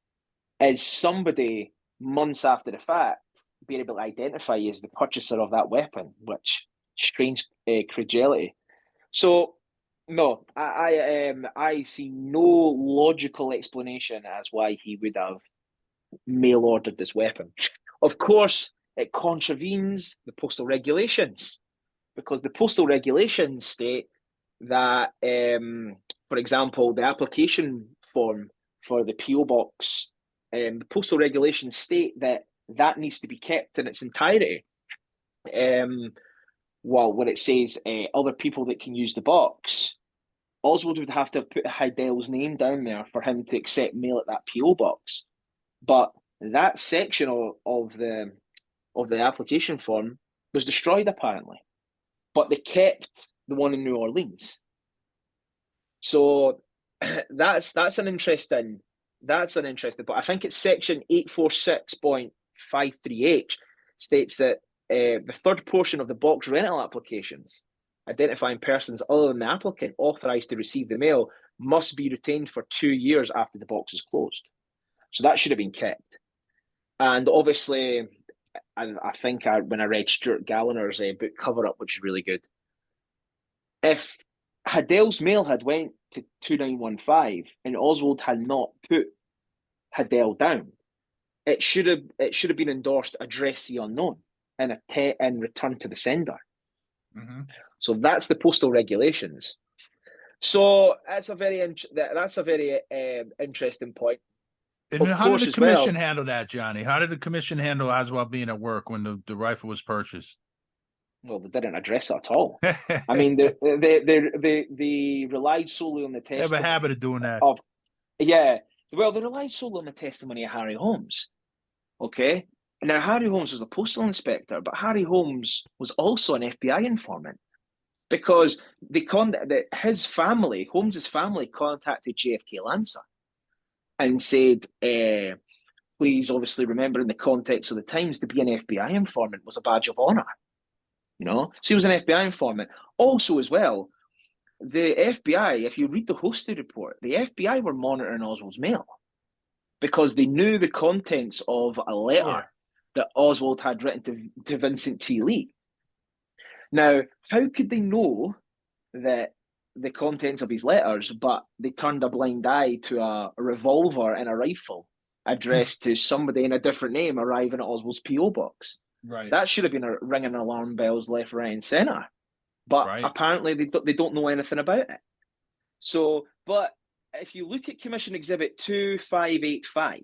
is somebody months after the fact being able to identify you as the purchaser of that weapon, which strains credulity. So, no, I see no logical explanation as why he would have mail ordered this weapon. Of course, it contravenes the postal regulations, because the postal regulations state that, for example, the application form for the PO box, the postal regulations state that needs to be kept in its entirety. Well, when it says other people that can use the box, Oswald would have to have put Heidel's name down there for him to accept mail at that PO box. But that section of the application form was destroyed apparently, but they kept the one in New Orleans. So that's an interesting. But I think it's section 846.53H states that the third portion of the box rental applications identifying persons other than the applicant authorized to receive the mail must be retained for 2 years after the box is closed. So that should have been kept. And obviously, I think when I read Stuart Gallagher's book Cover Up, which is really good, if Heidel's mail had went to 2915 and Oswald had not put Heidel down, it should have been endorsed address the unknown and return to the sender. Mm-hmm. So that's the postal regulations. So that's a very interesting point. And how did the commission handle that, Johnny? How did the commission handle Oswald being at work when the rifle was purchased? Well, they didn't address it at all. I mean, they relied solely on the testimony. They have a habit of doing that. They relied solely on the testimony of Harry Holmes. Okay, now Harry Holmes was a postal inspector, but Harry Holmes was also an FBI informant, because Holmes's family contacted JFK Lancer and said, please, obviously remember in the context of the times, to be an FBI informant was a badge of honor. You know, so he was an FBI informant. Also, as well, the FBI, if you read the Hosty report, the FBI were monitoring Oswald's mail because they knew the contents of a letter that Oswald had written to Vincent T. Lee. Now, how could they know that the contents of his letters, but they turned a blind eye to a revolver and a rifle addressed to somebody in a different name arriving at Oswald's P.O. box? Right. That should have been ringing alarm bells left, right, and centre. But apparently they don't know anything about it. So, but if you look at Commission Exhibit 2585,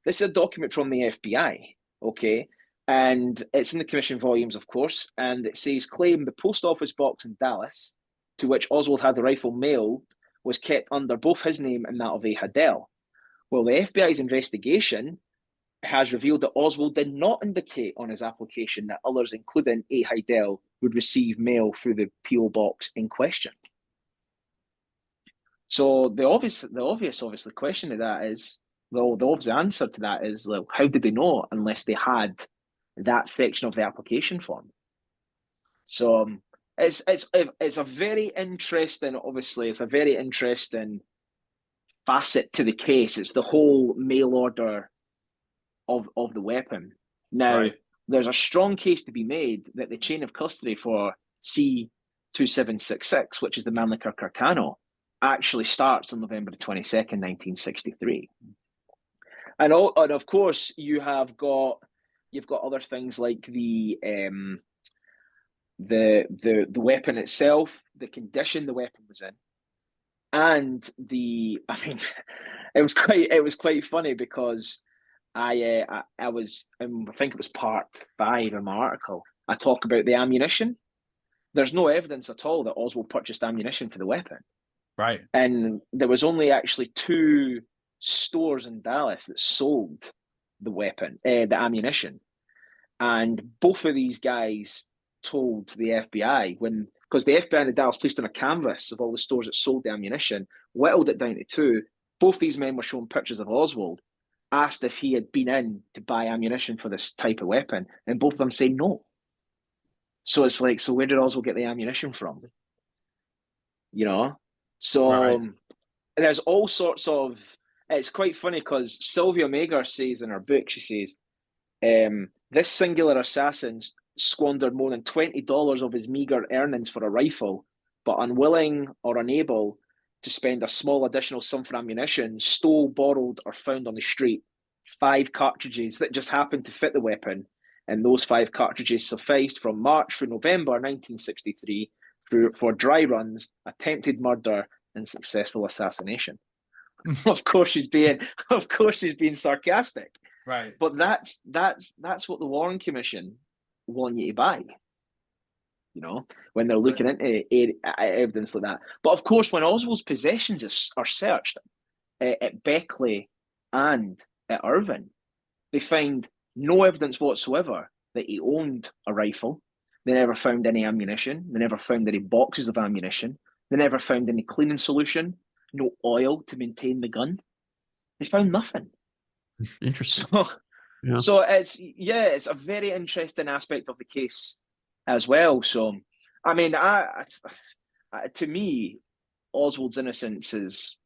this is a document from the FBI, okay? And it's in the Commission volumes, of course, and it says, claim the post office box in Dallas, to which Oswald had the rifle mailed, was kept under both his name and that of A. Heidel. Well, the FBI's investigation has revealed that Oswald did not indicate on his application that others, including A. Heidel, would receive mail through the P.O. box in question. So the obvious question to that is, the obvious answer to that is, like, how did they know unless they had that section of the application form? So it's a very interesting, obviously, it's a very interesting facet to the case. It's the whole mail order of the weapon. Now, there's a strong case to be made that the chain of custody for C2766, which is the Mannlicher Carcano, actually starts on November the 22nd, 1963. And of course, you've got other things like the weapon itself, the condition the weapon was in, and it was quite funny because I was I think it was part 5 of my article. I talk about the ammunition. There's no evidence at all that Oswald purchased ammunition for the weapon. Right. And there was only actually 2 stores in Dallas that sold the weapon, the ammunition. And both of these guys told the FBI because the FBI and the Dallas Police done a canvass of all the stores that sold the ammunition, whittled it down to 2. Both these men were shown pictures of Oswald, asked if he had been in to buy ammunition for this type of weapon, and both of them say no. So it's like, so where did Oswald get the ammunition from? You know? So Right. there's all sorts of, it's quite funny because Sylvia Mager says in her book, she says, this singular assassin squandered more than $20 of his meager earnings for a rifle, but unwilling or unable to spend a small additional sum for ammunition, stole, borrowed, or found on the street 5 cartridges that just happened to fit the weapon. And those 5 cartridges sufficed from March through November 1963 for dry runs, attempted murder, and successful assassination. Of course, she's being sarcastic. Right. But that's what the Warren Commission want you to buy. You know, when they're looking into evidence like that. But of course, when Oswald's possessions are searched at Beckley and at Irvine, they find no evidence whatsoever that he owned a rifle. They never found any ammunition. They never found any boxes of ammunition. They never found any cleaning solution, no oil to maintain the gun. They found nothing. Interesting. So it's a very interesting aspect of the case as well. So, I mean, to me, Oswald's innocence is,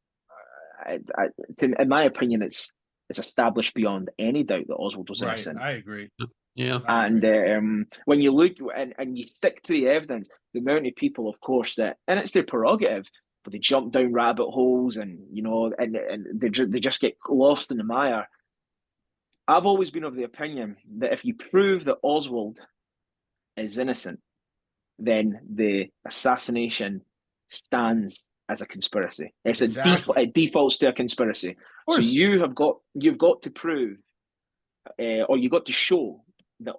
in my opinion, it's established beyond any doubt that Oswald was innocent. I agree. Yeah. And when you look and you stick to the evidence, the amount of people, of course, and it's their prerogative, but they jump down rabbit holes and, you know, and they just get lost in the mire. I've always been of the opinion that if you prove that Oswald is innocent, then the assassination stands as a conspiracy. It defaults to a conspiracy. So you've got to prove, or you got to show that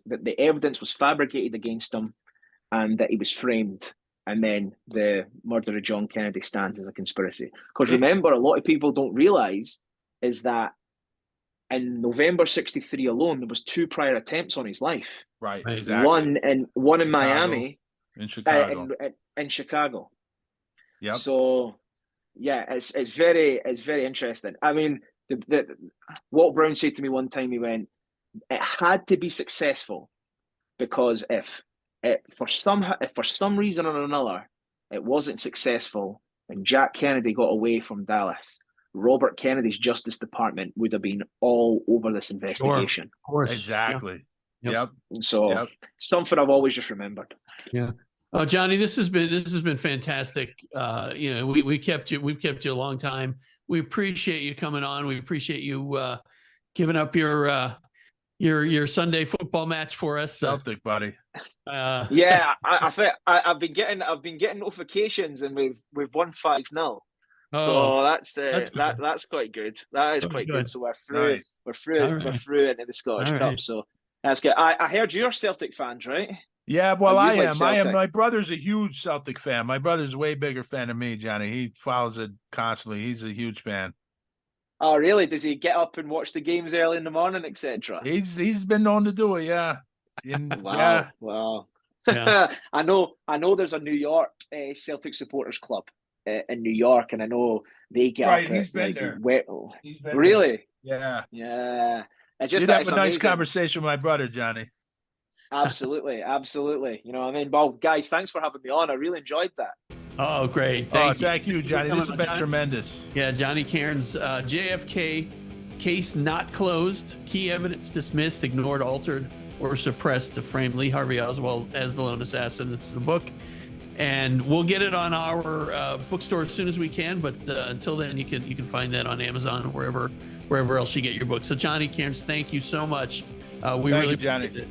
that the evidence was fabricated against him, and that he was framed, and then the murder of John Kennedy stands as a conspiracy. Because remember, a lot of people don't realise is that in November '63 alone, there was 2 prior attempts on his life. Right. Exactly. One in Miami, in Chicago, in Chicago. Yep. So, yeah, it's very interesting. I mean, Walt Brown said to me one time, he went, it had to be successful because if for some reason or another it wasn't successful and Jack Kennedy got away from Dallas, Robert Kennedy's Justice Department would have been all over this investigation. Sure. Of course. Exactly. Yep. So something I've always just remembered. Yeah. Oh, Johnny, this has been fantastic. You know, we've kept you a long time. We appreciate you coming on. We appreciate you giving up your Sunday football match for us. Celtic, buddy. Yeah, I've been getting notifications, and we've won 5-0. So that's quite good. That is quite good. So we're through. Nice. We're through into the Scottish Cup. So that's good. I heard you're Celtic fans, right? Yeah, well, I am. My brother's a huge Celtic fan. My brother's a way bigger fan than me, Johnny. He follows it constantly. He's a huge fan. Oh, really? Does he get up and watch the games early in the morning, etc.? He's been known to do it, yeah. Wow. Yeah. I know there's a New York Celtic supporters club in New York, and I know they get up. He's been there. He's been really? There. Yeah. You'd have a nice conversation with my brother, Johnny. Absolutely. You know what I mean? Well, guys, thanks for having me on. I really enjoyed that. Oh, great. Thank you, Johnny. This has been tremendous. Yeah, Johnny Cairns, JFK, case not closed, key evidence dismissed, ignored, altered, or suppressed to frame Lee Harvey Oswald as the lone assassin. It's the book. And we'll get it on our bookstore as soon as we can. But until then, you can find that on Amazon or wherever else you get your books. So, Johnny Cairns, thank you so much. We really appreciate it.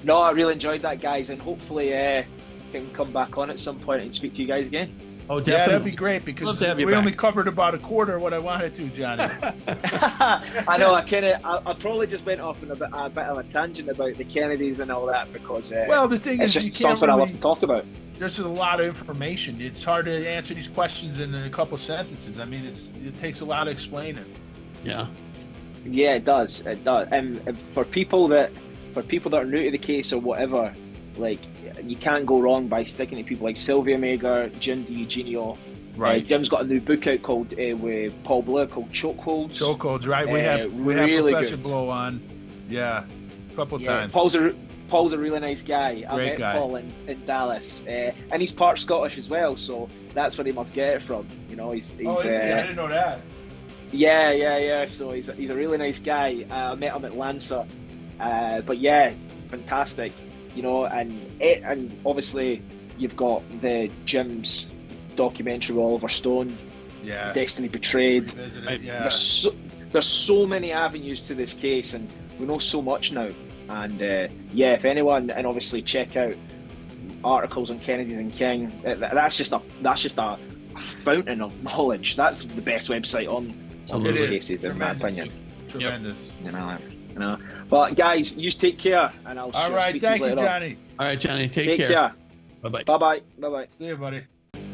No, I really enjoyed that, guys, and hopefully can come back on at some point and speak to you guys again. Oh, Yeah, definitely. that'd be great Love because to have you we only back. covered about a quarter of what I wanted to, Johnny. I know. I probably just went off on a bit of a tangent about the Kennedys and all that because Well, the thing it's is, you just can't something I love really. to talk about. There's a lot of information. It's hard to answer these questions in a couple sentences. I mean, it takes a lot of explaining. Yeah. Yeah, it does. It does. And for people that are new to the case or whatever, like you can't go wrong by sticking to people like Sylvia Mager, Jim DiEugenio. Jim's got a new book out called with Paul Blair called Chokeholds. Chokeholds, right? We have really Professor good. Blow on. Yeah, a couple times. Paul's a really nice guy. I Great met guy. Paul in Dallas, and he's part Scottish as well, so that's where he must get it from. You know, he's I didn't know that. Yeah. So he's a really nice guy. I met him at Lancer, but yeah, fantastic. You know, and obviously you've got the Jim's documentary with Oliver Stone, Yeah. Destiny Betrayed. Yeah. There's so many avenues to this case, and we know so much now. And yeah, if anyone, and obviously check out articles on Kennedy and King. That's just a fountain of knowledge. That's the best website on these cases, in my opinion. Tremendous. You know. But guys, you take care, and I'll All right, speak thank to you you, later. Johnny. All right, Johnny. Take care. care. Bye-bye. Bye-bye. See you, buddy.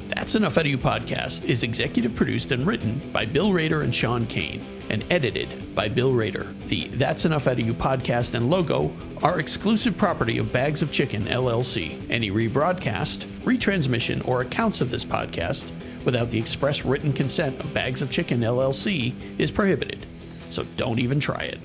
That's Enough Out of You podcast is executive produced and written by Bill Rader and Sean Kane and edited by Bill Rader. The That's Enough Out of You podcast and logo are exclusive property of Bags of Chicken, LLC. Any rebroadcast, retransmission, or accounts of this podcast without the express written consent of Bags of Chicken, LLC is prohibited. So don't even try it.